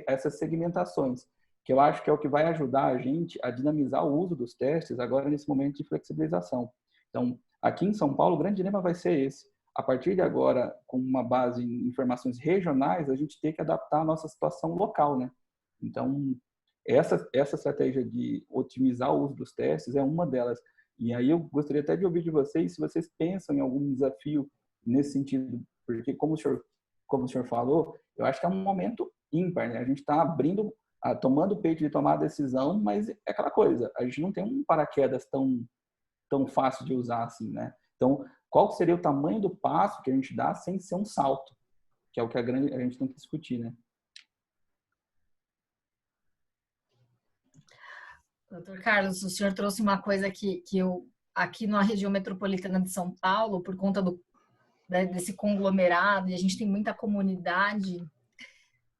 essas segmentações, que eu acho que é o que vai ajudar a gente a dinamizar o uso dos testes agora nesse momento de flexibilização. Então, aqui em São Paulo, o grande dilema vai ser esse. A partir de agora, com uma base em informações regionais, a gente tem que adaptar a nossa situação local, né? Então, essa estratégia de otimizar o uso dos testes é uma delas. E aí eu gostaria até de ouvir de vocês se vocês pensam em algum desafio nesse sentido, porque como o senhor falou, eu acho que é um momento ímpar, né? A gente está tomando o peito de tomar a decisão, mas é aquela coisa, a gente não tem um paraquedas tão fácil de usar assim, né? Então, qual seria o tamanho do passo que a gente dá sem ser um salto? Que é o que a gente tem que discutir, né? Doutor Carlos, o senhor trouxe uma coisa que eu, aqui na região metropolitana de São Paulo, por conta né, desse conglomerado, e a gente tem muita comunidade,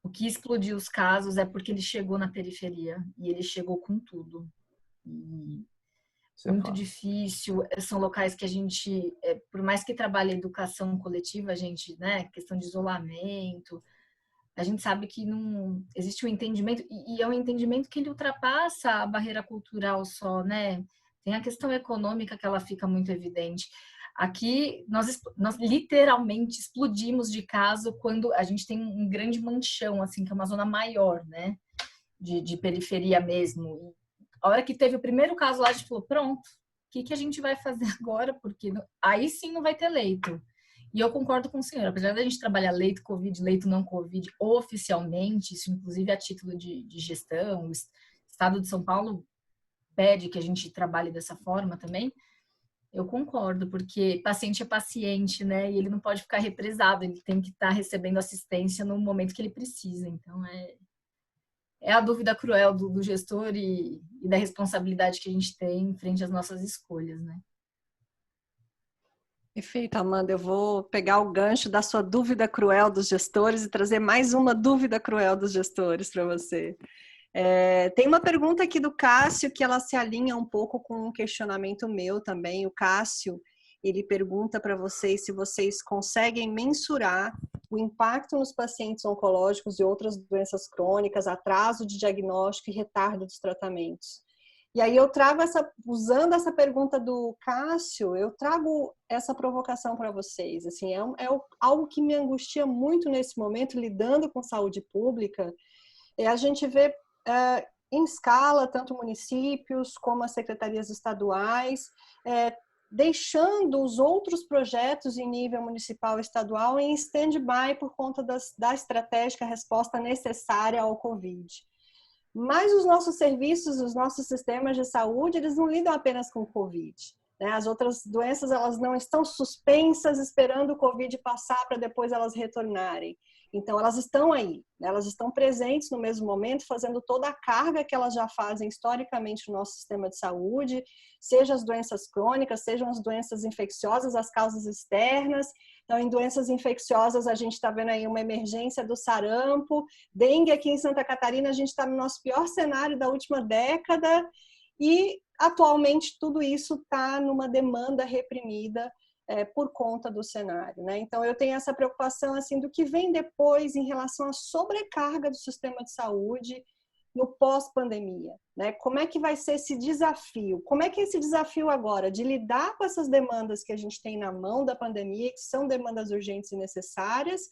o que explodiu os casos é porque ele chegou na periferia, e ele chegou com tudo. E muito difícil, são locais que a gente, por mais que trabalhe a educação coletiva, a gente, né, questão de isolamento, a gente sabe que não existe um entendimento, e é um entendimento que ele ultrapassa a barreira cultural só, né? Tem a questão econômica que ela fica muito evidente. Aqui, nós literalmente explodimos de caso quando a gente tem um grande manchão, assim, que é uma zona maior, né? De periferia mesmo. A hora que teve o primeiro caso lá, a gente falou, pronto, o que a gente vai fazer agora? Porque aí sim não vai ter leito. E eu concordo com o senhor, apesar da gente trabalhar leito Covid, leito não Covid oficialmente, isso inclusive a título de gestão, o Estado de São Paulo pede que a gente trabalhe dessa forma também, eu concordo, porque paciente é paciente, né? E ele não pode ficar represado, ele tem que estar recebendo assistência no momento que ele precisa. Então, é a dúvida cruel do gestor e da responsabilidade que a gente tem frente às nossas escolhas, né? Perfeito, Amanda. Eu vou pegar o gancho da sua dúvida cruel dos gestores e trazer mais uma dúvida cruel dos gestores para você. Tem uma pergunta aqui do Cássio que ela se alinha um pouco com um questionamento meu também. O Cássio, ele pergunta para vocês se vocês conseguem mensurar o impacto nos pacientes oncológicos e outras doenças crônicas, atraso de diagnóstico e retardo dos tratamentos. E aí eu trago usando essa pergunta do Cássio, eu trago essa provocação para vocês. Assim, algo que me angustia muito nesse momento, lidando com saúde pública, a gente vê em escala, tanto municípios como as secretarias estaduais, deixando os outros projetos em nível municipal e estadual em stand-by por conta da estratégica resposta necessária ao Covid. Mas os nossos serviços, os nossos sistemas de saúde, eles não lidam apenas com o Covid. Né? As outras doenças, elas não estão suspensas esperando o Covid passar para depois elas retornarem. Então, elas estão aí, né? Elas estão presentes no mesmo momento, fazendo toda a carga que elas já fazem historicamente no nosso sistema de saúde, seja as doenças crônicas, sejam as doenças infecciosas, as causas externas. Então, em doenças infecciosas, a gente está vendo aí uma emergência do sarampo, dengue aqui em Santa Catarina, a gente está no nosso pior cenário da última década e, atualmente, tudo isso está numa demanda reprimida por conta do cenário, né? Então, eu tenho essa preocupação, assim, do que vem depois em relação à sobrecarga do sistema de saúde no pós-pandemia, né? Como é que vai ser esse desafio? Como é que é esse desafio agora de lidar com essas demandas que a gente tem na mão da pandemia, que são demandas urgentes e necessárias,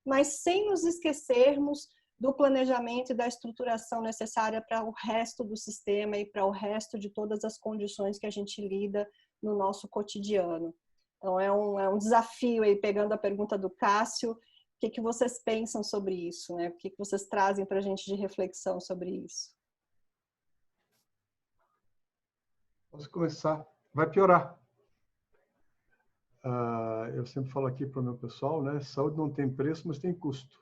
mas sem nos esquecermos do planejamento e da estruturação necessária para o resto do sistema e para o resto de todas as condições que a gente lida no nosso cotidiano. Então, é um desafio aí, pegando a pergunta do Cássio, o que vocês pensam sobre isso, né? O que vocês trazem para a gente de reflexão sobre isso? Posso começar. Vai piorar. Eu sempre falo aqui para o meu pessoal, né? Saúde não tem preço, mas tem custo.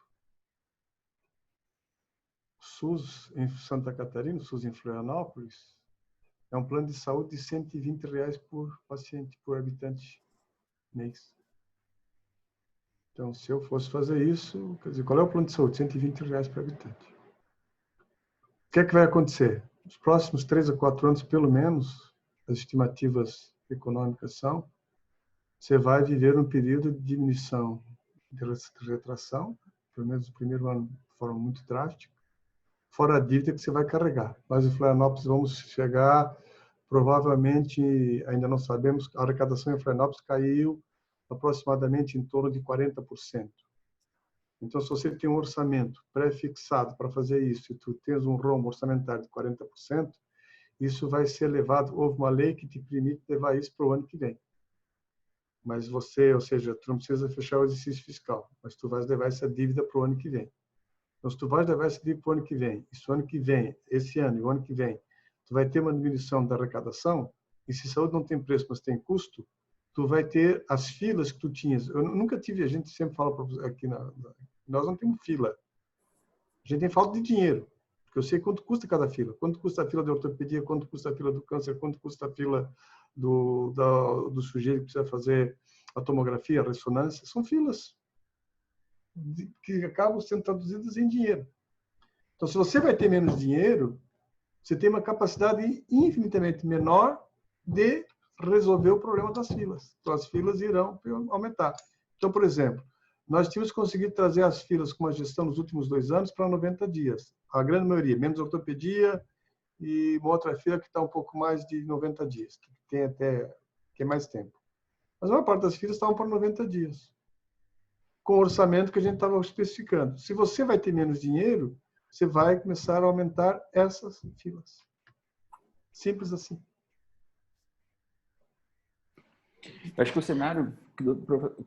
O SUS em Santa Catarina, o SUS em Florianópolis, é um plano de saúde de R$120 por paciente, por habitante mês. Então, se eu fosse fazer isso, quer dizer, qual é o plano de saúde? R$120 por habitante. O que é que vai acontecer? Nos próximos 3 a 4 anos, pelo menos, as estimativas econômicas são, você vai viver um período de diminuição de retração, pelo menos no primeiro ano de forma muito drástica, fora a dívida que você vai carregar. Nós em Florianópolis vamos chegar, provavelmente, ainda não sabemos, a arrecadação em Florianópolis caiu aproximadamente em torno de 40%. Então, se você tem um orçamento pré-fixado para fazer isso e tu tens um rombo orçamentário de 40%, isso vai ser levado. Houve uma lei que te permite levar isso para o ano que vem. Mas você, ou seja, tu não precisa fechar o exercício fiscal, mas tu vais levar essa dívida para o ano que vem. Então, se tu vais levar essa dívida para o ano que vem, e se o ano que vem, esse ano e o ano que vem, tu vai ter uma diminuição da arrecadação, e se saúde não tem preço, mas tem custo, tu vai ter as filas que tu tinhas. Eu nunca tive, a gente sempre fala aqui, nós não temos fila. A gente tem falta de dinheiro, porque eu sei quanto custa cada fila. Quanto custa a fila de ortopedia, quanto custa a fila do câncer, quanto custa a fila do sujeito que precisa fazer a tomografia, a ressonância, são filas que acabam sendo traduzidas em dinheiro. Então, se você vai ter menos dinheiro, você tem uma capacidade infinitamente menor de resolver o problema das filas. Então, as filas irão aumentar. Então, por exemplo, nós tínhamos conseguido trazer as filas com uma gestão nos últimos 2 anos para 90 dias. A grande maioria, menos ortopedia e uma outra fila que está um pouco mais de 90 dias, que é mais tempo. Mas a maior parte das filas estavam por 90 dias, com o orçamento que a gente estava especificando. Se você vai ter menos dinheiro, você vai começar a aumentar essas filas. Simples assim. Eu acho que o cenário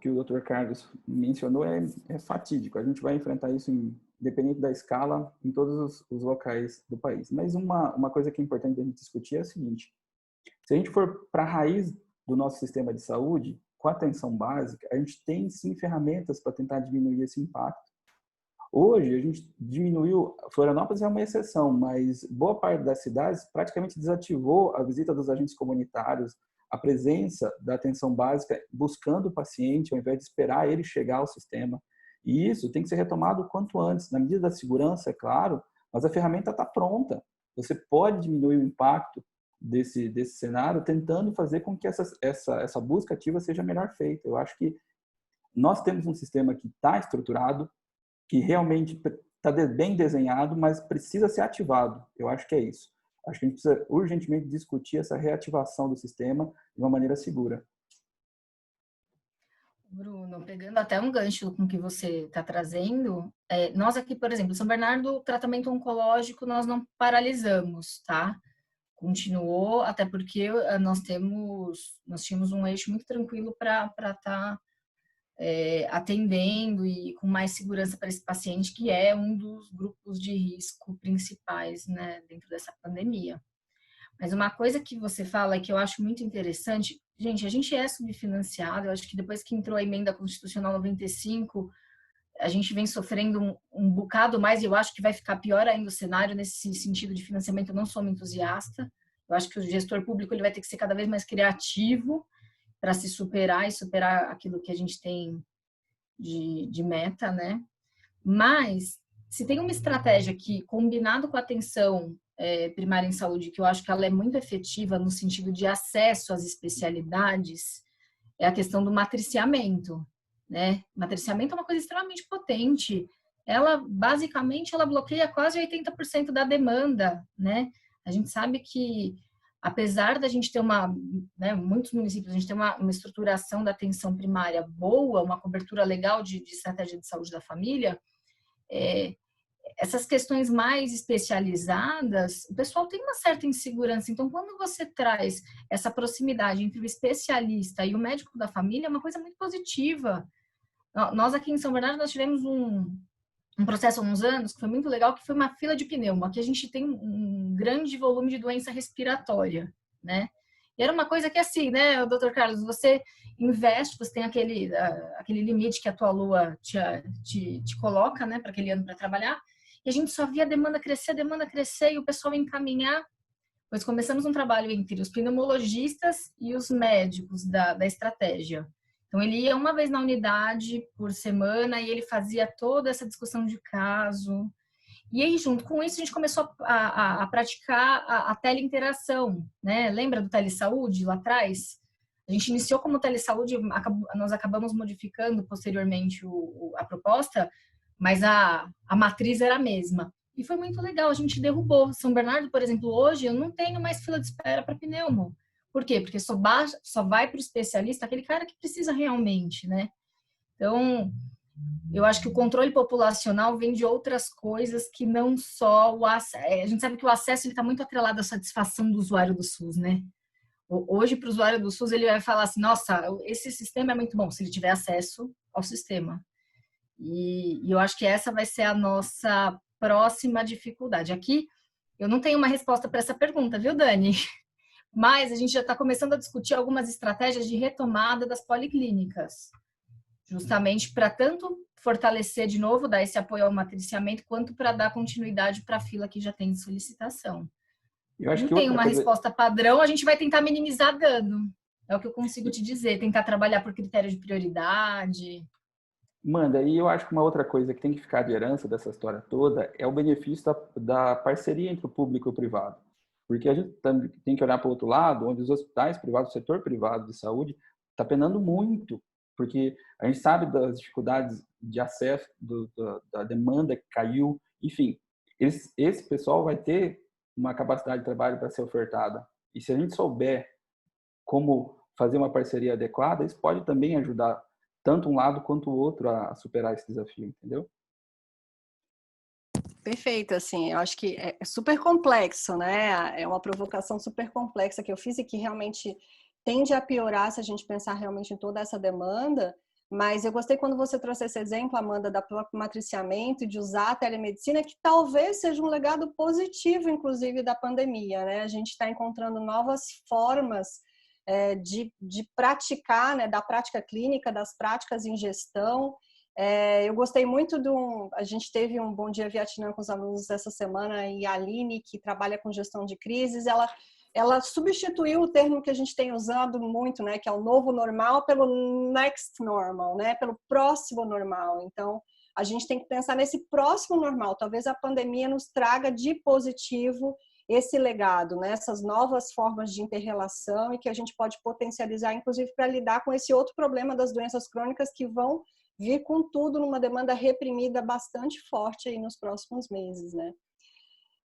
que o Dr. Carlos mencionou é fatídico. A gente vai enfrentar isso, independente da escala, em todos os locais do país. Mas uma coisa que é importante a gente discutir é a seguinte: se a gente for para a raiz do nosso sistema de saúde, com a atenção básica, a gente tem sim ferramentas para tentar diminuir esse impacto. Hoje, a gente diminuiu, Florianópolis é uma exceção, mas boa parte das cidades praticamente desativou a visita dos agentes comunitários, a presença da atenção básica buscando o paciente, ao invés de esperar ele chegar ao sistema. E isso tem que ser retomado o quanto antes, na medida da segurança, é claro, mas a ferramenta está pronta. Você pode diminuir o impacto desse cenário tentando fazer com que essa busca ativa seja melhor feita. Eu acho que nós temos um sistema que está estruturado, que realmente está bem desenhado, mas precisa ser ativado. Eu acho que é isso. Acho que a gente precisa urgentemente discutir essa reativação do sistema de uma maneira segura. Bruno, pegando até um gancho com o que você está trazendo, nós aqui, por exemplo, São Bernardo, tratamento oncológico, nós não paralisamos, tá? Continuou, até porque nós tínhamos um eixo muito tranquilo para estar atendendo e com mais segurança para esse paciente, que é um dos grupos de risco principais, né, dentro dessa pandemia. Mas uma coisa que você fala que eu acho muito interessante, gente, a gente é subfinanciado, eu acho que depois que entrou a emenda constitucional 95, a gente vem sofrendo um bocado mais, e eu acho que vai ficar pior ainda o cenário nesse sentido de financiamento. Eu não sou uma entusiasta, eu acho que o gestor público ele vai ter que ser cada vez mais criativo para se superar e superar aquilo que a gente tem de meta, né? Mas, se tem uma estratégia que, combinado com a atenção primária em saúde, que eu acho que ela é muito efetiva no sentido de acesso às especialidades, é a questão do matriciamento, né? Matriciamento é uma coisa extremamente potente. Basicamente, ela bloqueia quase 80% da demanda, né? A gente sabe que, apesar da gente ter muitos municípios, a gente tem uma estruturação da atenção primária boa, uma cobertura legal de estratégia de saúde da família, essas questões mais especializadas, o pessoal tem uma certa insegurança. Então, quando você traz essa proximidade entre o especialista e o médico da família, é uma coisa muito positiva. Nós aqui em São Bernardo, nós tivemos um processo há uns anos que foi muito legal, que foi uma fila de pneumo. Aqui a gente tem um grande volume de doença respiratória, né? E era uma coisa que assim, né, Dr. Carlos, você investe, você tem aquele limite que a tua lua te coloca, né, para aquele ano para trabalhar, e a gente só via a demanda crescer e o pessoal encaminhar. Pois começamos um trabalho entre os pneumologistas e os médicos da estratégia. Então, ele ia uma vez na unidade por semana e ele fazia toda essa discussão de caso. E aí, junto com isso, a gente começou a praticar a teleinteração, né? Lembra do telesaúde lá atrás? A gente iniciou como telesaúde, nós acabamos modificando posteriormente a proposta, mas a matriz era a mesma. E foi muito legal, a gente derrubou. São Bernardo, por exemplo, hoje eu não tenho mais fila de espera para pneumo. Por quê? Porque só vai para o especialista aquele cara que precisa realmente, né? Então, eu acho que o controle populacional vem de outras coisas que não só o acesso. A gente sabe que o acesso está muito atrelado à satisfação do usuário do SUS, né? Hoje, para o usuário do SUS, ele vai falar assim, nossa, esse sistema é muito bom, se ele tiver acesso ao sistema. E eu acho que essa vai ser a nossa próxima dificuldade. Aqui, eu não tenho uma resposta para essa pergunta, viu, Dani? Mas a gente já está começando a discutir algumas estratégias de retomada das policlínicas, justamente para tanto fortalecer de novo, dar esse apoio ao matriciamento, quanto para dar continuidade para a fila que já tem de solicitação. Eu acho não que tem uma resposta padrão, a gente vai tentar minimizar dano. É o que eu consigo te dizer, tentar trabalhar por critério de prioridade. Manda, e eu acho que uma outra coisa que tem que ficar de herança dessa história toda é o benefício da parceria entre o público e o privado. Porque a gente também tem que olhar para o outro lado, onde os hospitais privados, o setor privado de saúde, está penando muito, porque a gente sabe das dificuldades de acesso, da demanda que caiu, enfim. Esse pessoal vai ter uma capacidade de trabalho para ser ofertada. E se a gente souber como fazer uma parceria adequada, isso pode também ajudar tanto um lado quanto o outro a superar esse desafio, entendeu? Perfeito, assim, eu acho que é super complexo, né? É uma provocação super complexa que eu fiz e que realmente tende a piorar se a gente pensar realmente em toda essa demanda, mas eu gostei quando você trouxe esse exemplo, Amanda, da próprio matriciamento e de usar a telemedicina, que talvez seja um legado positivo, inclusive, da pandemia, né? A gente está encontrando novas formas de praticar, né? Da prática clínica, das práticas em gestão. Eu gostei muito a gente teve um Bom Dia Vietnã com os alunos essa semana, e a Aline, que trabalha com gestão de crises, ela substituiu o termo que a gente tem usado muito, né, que é o novo normal, pelo next normal, né, pelo próximo normal. Então, a gente tem que pensar nesse próximo normal. Talvez a pandemia nos traga de positivo esse legado, né, essas novas formas de interrelação e que a gente pode potencializar, inclusive, para lidar com esse outro problema das doenças crônicas que vão vir com tudo numa demanda reprimida bastante forte aí nos próximos meses, né?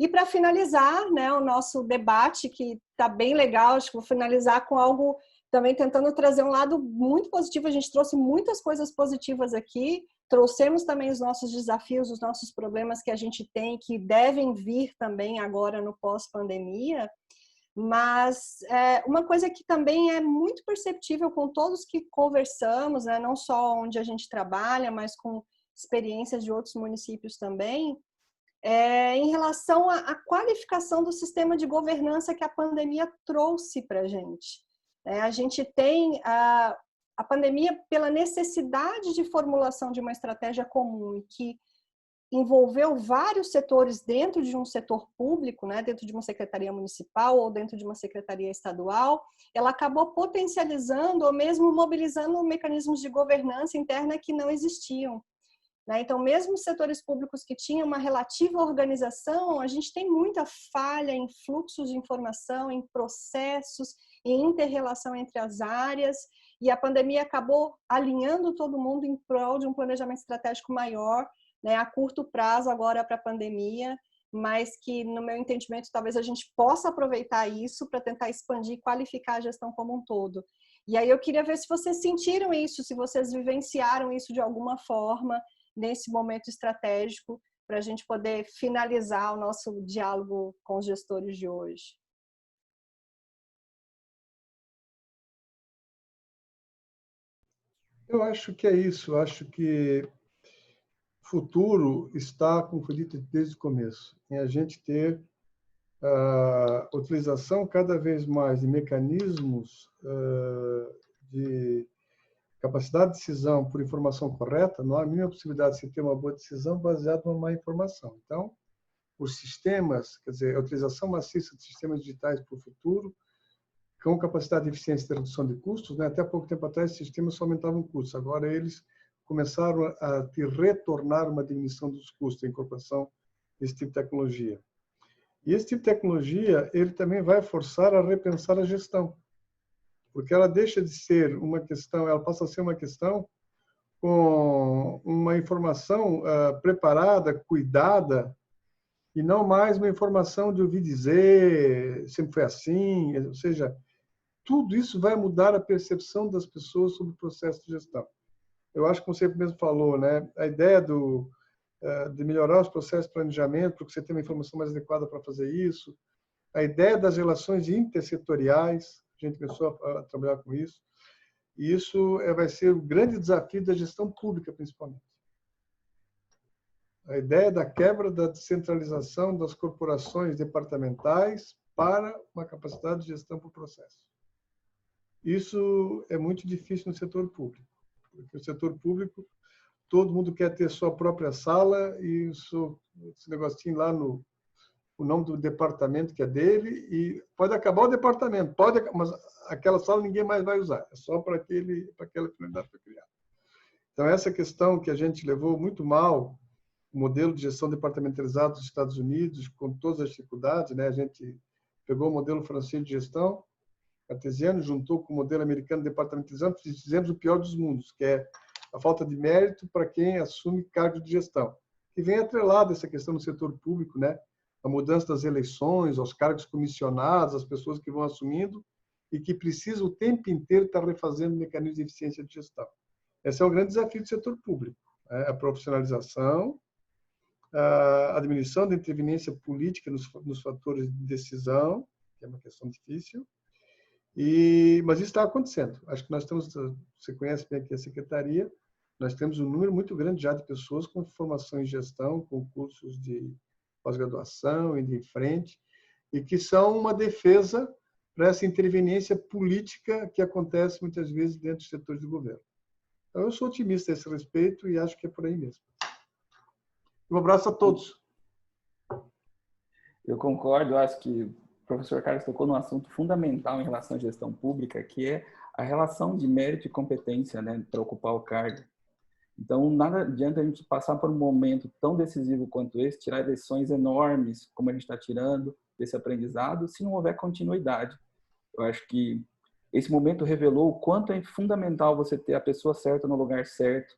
E para finalizar, né, o nosso debate, que está bem legal, acho que vou finalizar com algo também tentando trazer um lado muito positivo. A gente trouxe muitas coisas positivas aqui, trouxemos também os nossos desafios, os nossos problemas que a gente tem, que devem vir também agora no pós-pandemia. Mas uma coisa que também é muito perceptível com todos que conversamos, né, não só onde a gente trabalha, mas com experiências de outros municípios também, em relação à qualificação do sistema de governança que a pandemia trouxe para a gente. A gente tem a pandemia pela necessidade de formulação de uma estratégia comum e que envolveu vários setores dentro de um setor público, né, dentro de uma secretaria municipal ou dentro de uma secretaria estadual, ela acabou potencializando ou mesmo mobilizando mecanismos de governança interna que não existiam. Então, mesmo os setores públicos que tinham uma relativa organização, a gente tem muita falha em fluxos de informação, em processos, em inter-relação entre as áreas, e a pandemia acabou alinhando todo mundo em prol de um planejamento estratégico maior, né, a curto prazo agora para a pandemia, mas que, no meu entendimento, talvez a gente possa aproveitar isso para tentar expandir e qualificar a gestão como um todo. E aí eu queria ver se vocês sentiram isso, se vocês vivenciaram isso de alguma forma, nesse momento estratégico, para a gente poder finalizar o nosso diálogo com os gestores de hoje. Eu acho que é isso. Eu acho que o futuro está, como foi dito desde o começo, em a gente ter a utilização cada vez mais de mecanismos de capacidade de decisão por informação correta. Não há a mínima possibilidade de se ter uma boa decisão baseada numa má informação. Então, os sistemas, quer dizer, a utilização maciça de sistemas digitais para o futuro, com capacidade de eficiência e redução de custos, né? Até pouco tempo atrás, esses sistemas só aumentavam custos. Agora, eles começaram a retornar uma diminuição dos custos da incorporação desse tipo de tecnologia. E esse tipo de tecnologia, ele também vai forçar a repensar a gestão, porque ela deixa de ser uma questão, ela passa a ser uma questão com uma informação preparada, cuidada, e não mais uma informação de ouvir dizer, sempre foi assim, ou seja, tudo isso vai mudar a percepção das pessoas sobre o processo de gestão. Eu acho que, como você mesmo falou, né, a ideia de melhorar os processos de planejamento, porque você tem uma informação mais adequada para fazer isso, a ideia das relações intersetoriais, a gente começou a trabalhar com isso, e isso vai ser o grande desafio da gestão pública, principalmente. A ideia da quebra da descentralização das corporações departamentais para uma capacidade de gestão por processo. Isso é muito difícil no setor público, porque o setor público, todo mundo quer ter sua própria sala e esse negocinho lá o nome do departamento que é dele e pode acabar o departamento, mas aquela sala ninguém mais vai usar, é só para aquela finalidade que foi criada. Então, essa questão que a gente levou muito mal, o modelo de gestão departamentalizado dos Estados Unidos, com todas as dificuldades, né? A gente pegou o modelo francês de gestão cartesiano, juntou com o modelo americano departamentalizado, e fizemos o pior dos mundos, que é a falta de mérito para quem assume cargo de gestão. E vem atrelado essa questão no setor público, né? A mudança das eleições, aos cargos comissionados, as pessoas que vão assumindo e que precisam o tempo inteiro estar refazendo mecanismos de eficiência de gestão. Esse é o grande desafio do setor público, né? A profissionalização, a diminuição da interveniência política nos fatores de decisão, que é uma questão difícil, mas isso está acontecendo. Acho que nós estamos, você conhece bem aqui a secretaria, nós temos um número muito grande já de pessoas com formação em gestão, com cursos de pós-graduação e de frente, e que são uma defesa para essa interveniência política que acontece muitas vezes dentro dos setores do governo. Então, eu sou otimista a esse respeito e acho que é por aí mesmo. Um abraço a todos. Eu concordo, eu acho que o professor Carlos tocou num assunto fundamental em relação à gestão pública, que é a relação de mérito e competência, né, para ocupar o cargo. Então, nada adianta a gente passar por um momento tão decisivo quanto esse, tirar lições enormes, como a gente está tirando desse aprendizado, se não houver continuidade. Eu acho que esse momento revelou o quanto é fundamental você ter a pessoa certa no lugar certo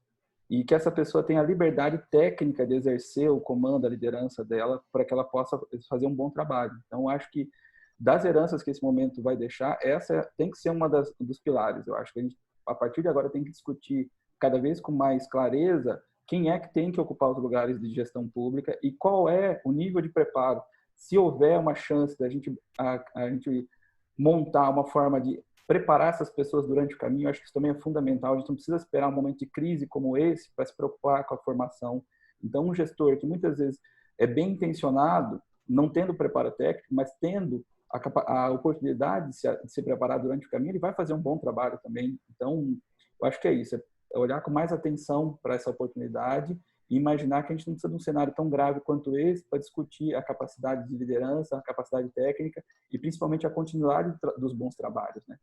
e que essa pessoa tenha a liberdade técnica de exercer o comando, a liderança dela, para que ela possa fazer um bom trabalho. Então, eu acho que das heranças que esse momento vai deixar, essa tem que ser uma dos pilares. Eu acho que a gente, a partir de agora, tem que discutir cada vez com mais clareza quem é que tem que ocupar os lugares de gestão pública e qual é o nível de preparo. Se houver uma chance da gente, a gente montar uma forma de preparar essas pessoas durante o caminho, eu acho que isso também é fundamental. A gente não precisa esperar um momento de crise como esse para se preocupar com a formação. Então, um gestor que muitas vezes é bem intencionado, não tendo preparo técnico, mas tendo a oportunidade de se preparar durante o caminho, ele vai fazer um bom trabalho também. Então, eu acho que é isso. É olhar com mais atenção para essa oportunidade e imaginar que a gente não precisa de um cenário tão grave quanto esse para discutir a capacidade de liderança, a capacidade técnica e principalmente a continuidade dos bons trabalhos, né?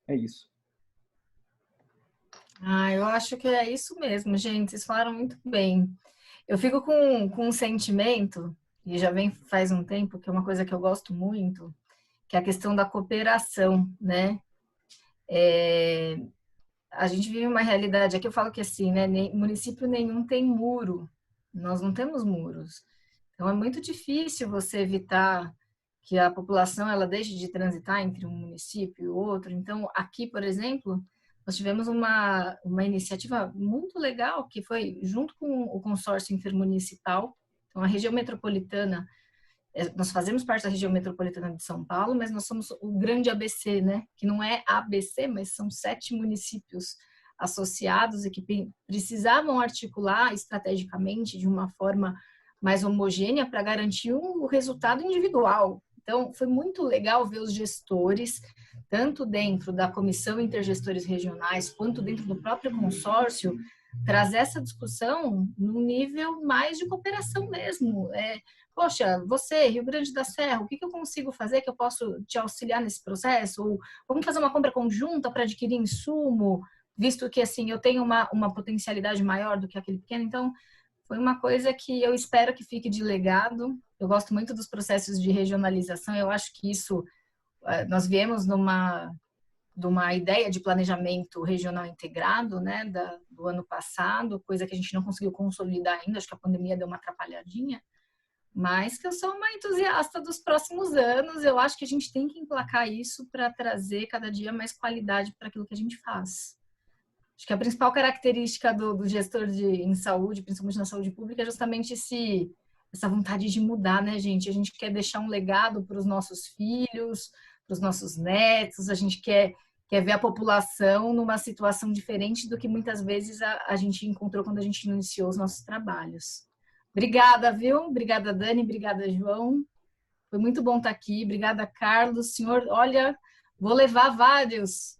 É isso. Eu acho que é isso mesmo, gente. Vocês falaram muito bem. Eu fico com um sentimento, e já vem faz um tempo, que é uma coisa que eu gosto muito, que é a questão da cooperação, né? A gente vive uma realidade, aqui eu falo que assim, né, município nenhum tem muro, nós não temos muros. Então é muito difícil você evitar que a população ela deixe de transitar entre um município e outro. Então aqui, por exemplo, nós tivemos uma iniciativa muito legal que foi junto com o consórcio intermunicipal, então a região metropolitana. Nós fazemos parte da região metropolitana de São Paulo, mas nós somos o grande ABC, né? Que não é ABC, mas são 7 municípios associados e que precisavam articular estrategicamente de uma forma mais homogênea para garantir o resultado individual. Então, foi muito legal ver os gestores, tanto dentro da Comissão Intergestores Regionais, quanto dentro do próprio consórcio, trazer essa discussão num nível mais de cooperação mesmo. Poxa, você, Rio Grande da Serra, o que eu consigo fazer que eu posso te auxiliar nesse processo? Ou vamos fazer uma compra conjunta para adquirir insumo, visto que assim eu tenho uma potencialidade maior do que aquele pequeno. Então, foi uma coisa que eu espero que fique de legado. Eu gosto muito dos processos de regionalização. Eu acho que isso, nós viemos de uma ideia de planejamento regional integrado, né, do ano passado, coisa que a gente não conseguiu consolidar ainda, acho que a pandemia deu uma atrapalhadinha, mas que eu sou uma entusiasta dos próximos anos. Eu acho que a gente tem que emplacar isso para trazer cada dia mais qualidade para aquilo que a gente faz. Acho que a principal característica do gestor em saúde, principalmente na saúde pública, é justamente essa vontade de mudar, né, gente? A gente quer deixar um legado para os nossos filhos, para os nossos netos, a gente quer ver a população numa situação diferente do que muitas vezes a gente encontrou quando a gente iniciou os nossos trabalhos. Obrigada, viu? Obrigada, Dani. Obrigada, João. Foi muito bom estar aqui. Obrigada, Carlos. Senhor, olha, vou levar vários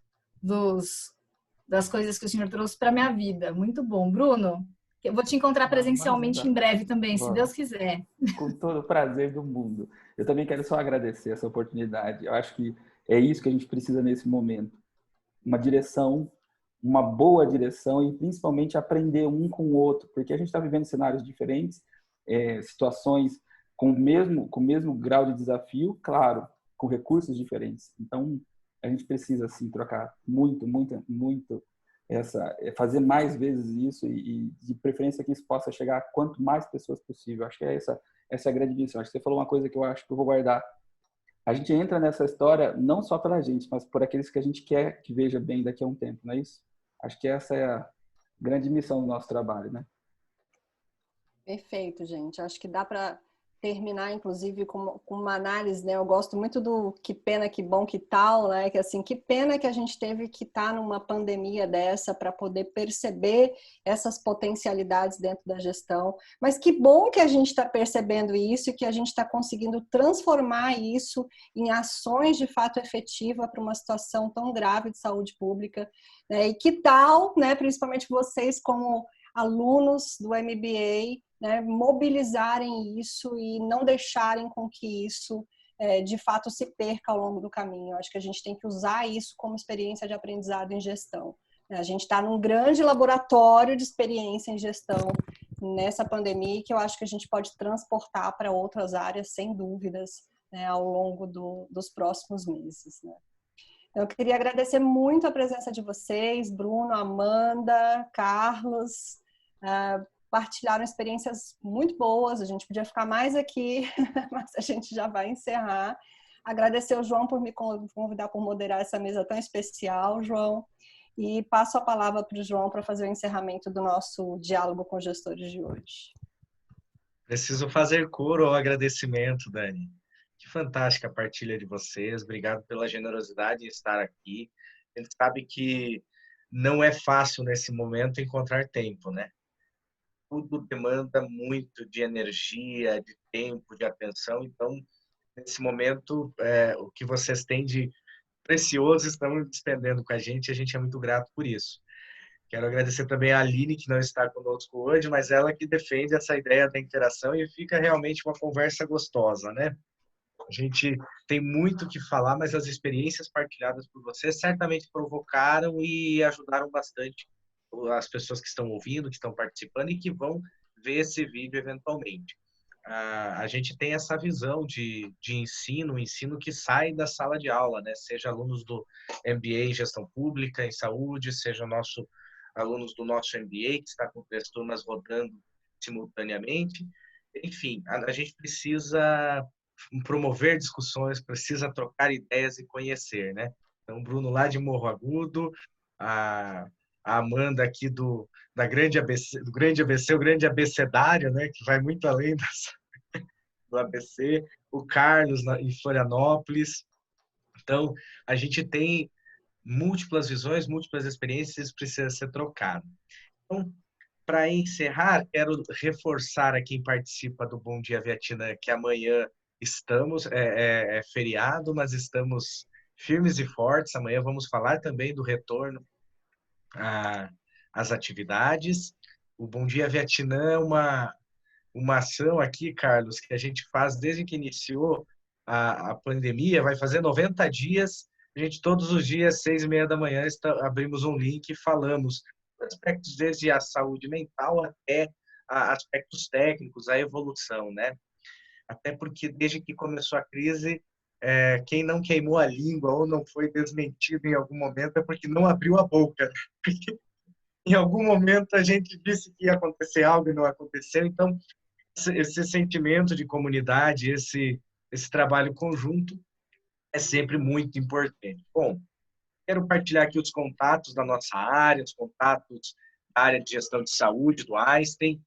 das coisas que o senhor trouxe para a minha vida. Muito bom. Bruno, Eu vou te encontrar presencialmente em breve também, se Deus quiser. Com todo o prazer do mundo. Eu também quero só agradecer essa oportunidade. Eu acho que é isso que a gente precisa nesse momento. Uma direção, uma boa direção e principalmente aprender um com o outro, porque a gente está vivendo cenários diferentes, situações com o mesmo grau de desafio, claro, com recursos diferentes. Então, a gente precisa, assim, trocar muito fazer mais vezes isso e de preferência que isso possa chegar a quanto mais pessoas possível. Acho que essa é a grande missão. Acho que você falou uma coisa que eu acho que eu vou guardar. A gente entra nessa história não só pela gente, mas por aqueles que a gente quer que veja bem daqui a um tempo, não é isso? Acho que essa é a grande missão do nosso trabalho, né? Perfeito, gente. Acho que dá para terminar, inclusive, com uma análise, né? Eu gosto muito do que pena, que bom, que tal, né? Que assim, que pena que a gente teve que estar numa pandemia dessa para poder perceber essas potencialidades dentro da gestão. Mas que bom que a gente está percebendo isso e que a gente está conseguindo transformar isso em ações de fato efetiva para uma situação tão grave de saúde pública, né? E que tal, né? Principalmente vocês como alunos do MBA, né, mobilizarem isso e não deixarem com que isso de fato se perca ao longo do caminho. Acho que a gente tem que usar isso como experiência de aprendizado em gestão. A gente está num grande laboratório de experiência em gestão nessa pandemia que eu acho que a gente pode transportar para outras áreas, sem dúvidas, né, ao longo dos próximos meses, né. Eu queria agradecer muito a presença de vocês, Bruno, Amanda, Carlos, partilharam experiências muito boas, a gente podia ficar mais aqui, mas a gente já vai encerrar. Agradecer ao João por me convidar por moderar essa mesa tão especial, João, e passo a palavra para o João para fazer o encerramento do nosso diálogo com gestores de hoje. Preciso fazer coro ao agradecimento, Dani. Que fantástica a partilha de vocês. Obrigado pela generosidade em estar aqui. A gente sabe que não é fácil nesse momento encontrar tempo, né? Tudo demanda muito de energia, de tempo, de atenção. Então, nesse momento, o que vocês têm de precioso estão despendendo com a gente é muito grato por isso. Quero agradecer também a Aline, que não está conosco hoje, mas ela que defende essa ideia da interação e fica realmente uma conversa gostosa, né? A gente tem muito o que falar, mas as experiências partilhadas por vocês certamente provocaram e ajudaram bastante as pessoas que estão ouvindo, que estão participando e que vão ver esse vídeo eventualmente. A gente tem essa visão de ensino, um ensino que sai da sala de aula, né? Seja alunos do MBA em Gestão Pública, em Saúde, seja alunos do nosso MBA, que está com 3 turmas rodando simultaneamente. Enfim, a gente precisa promover discussões, precisa trocar ideias e conhecer, né? Então, Bruno lá de Morro Agudo, a Amanda aqui do grande ABC, o grande abecedário, né? Que vai muito além do ABC, o Carlos em Florianópolis. Então, a gente tem múltiplas visões, múltiplas experiências, precisa ser trocado. Então, para encerrar, quero reforçar a quem participa do Bom Dia Vietnã que amanhã estamos, é feriado, mas estamos firmes e fortes. Amanhã vamos falar também do retorno às atividades. O Bom Dia Vietnã é uma ação aqui, Carlos, que a gente faz desde que iniciou a pandemia, vai fazer 90 dias. A gente, todos os dias, 6h30 da manhã, abrimos um link e falamos aspectos desde a saúde mental até aspectos técnicos, a evolução, né? Até porque desde que começou a crise, quem não queimou a língua ou não foi desmentido em algum momento é porque não abriu a boca. Porque em algum momento a gente disse que ia acontecer algo e não aconteceu. Então, esse sentimento de comunidade, esse trabalho conjunto é sempre muito importante. Bom, quero partilhar aqui os contatos da nossa área, os contatos da área de gestão de saúde do Einstein,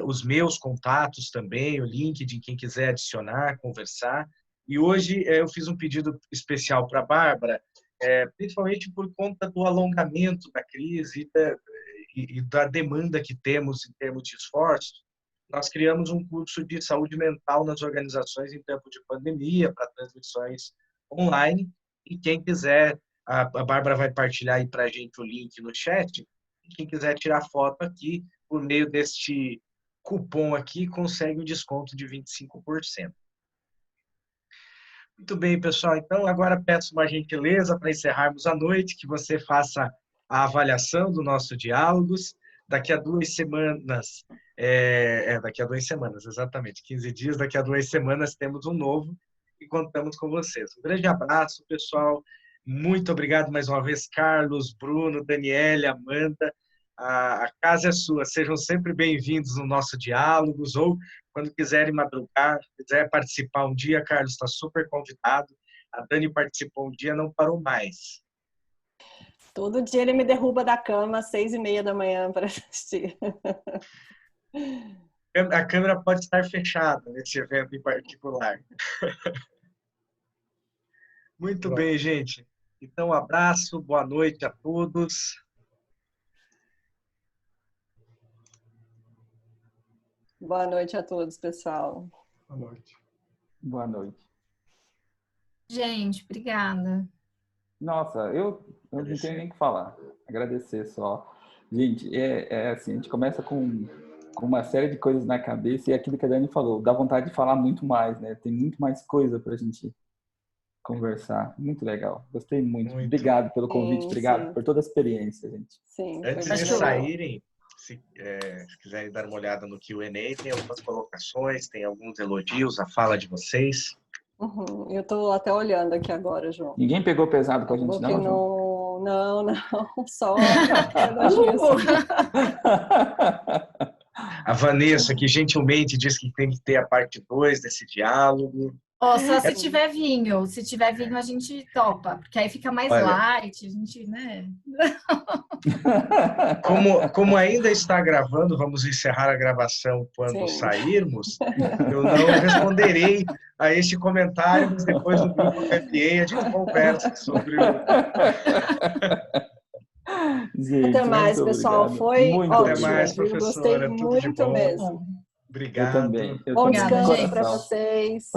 os meus contatos também, o link de quem quiser adicionar, conversar. E hoje eu fiz um pedido especial para a Bárbara, principalmente por conta do alongamento da crise e da demanda que temos em termos de esforços. Nós criamos um curso de saúde mental nas organizações em tempo de pandemia, para transmissões online. E quem quiser, a Bárbara vai partilhar aí para a gente o link no chat. Quem quiser tirar foto aqui, por meio deste cupom aqui, consegue um desconto de 25%. Muito bem, pessoal. Então, agora peço uma gentileza para encerrarmos a noite, que você faça a avaliação do nosso Diálogos. Daqui a 2 semanas, daqui a 2 semanas, exatamente, 15 dias, daqui a 2 semanas temos um novo e contamos com vocês. Um grande abraço, pessoal. Muito obrigado mais uma vez, Carlos, Bruno, Daniele, Amanda. A casa é sua. Sejam sempre bem-vindos no nosso Diálogos, ou quando quiserem madrugar, quiser participar um dia, Carlos está super convidado. A Dani participou um dia, não parou mais. Todo dia ele me derruba da cama às 6h30 da manhã para assistir. A câmera pode estar fechada nesse evento em particular. Muito bem, gente. Então, um abraço, boa noite a todos. Boa noite a todos, pessoal. Boa noite. Boa noite. Gente, obrigada. Nossa, eu não tenho nem o que falar. Agradecer só. Gente, assim, a gente começa com uma série de coisas na cabeça e aquilo que a Dani falou, dá vontade de falar muito mais, né? Tem muito mais coisa pra gente conversar. Muito legal. Gostei muito. Obrigado pelo convite, obrigado por toda a experiência, gente. Sim. Antes de saírem, se quiserem dar uma olhada no Q&A, tem algumas colocações, tem alguns elogios à fala de vocês. Eu estou até olhando aqui agora, João. Ninguém pegou pesado com a gente, não, João? Não. Só elogios. A Vanessa, que gentilmente disse que tem que ter a parte 2 desse diálogo. Só se tiver vinho. Se tiver vinho, a gente topa. Porque aí fica mais light, a gente, né? Como ainda está gravando, vamos encerrar a gravação quando sairmos. Eu não responderei a este comentário, mas depois no grupo PPA a gente conversa sobre o... Gente, até mais, pessoal. Obrigado. Foi muito ótimo. Até mais, professora. Gostei muito mesmo. Obrigado. Eu também. Bom também. descanso para vocês.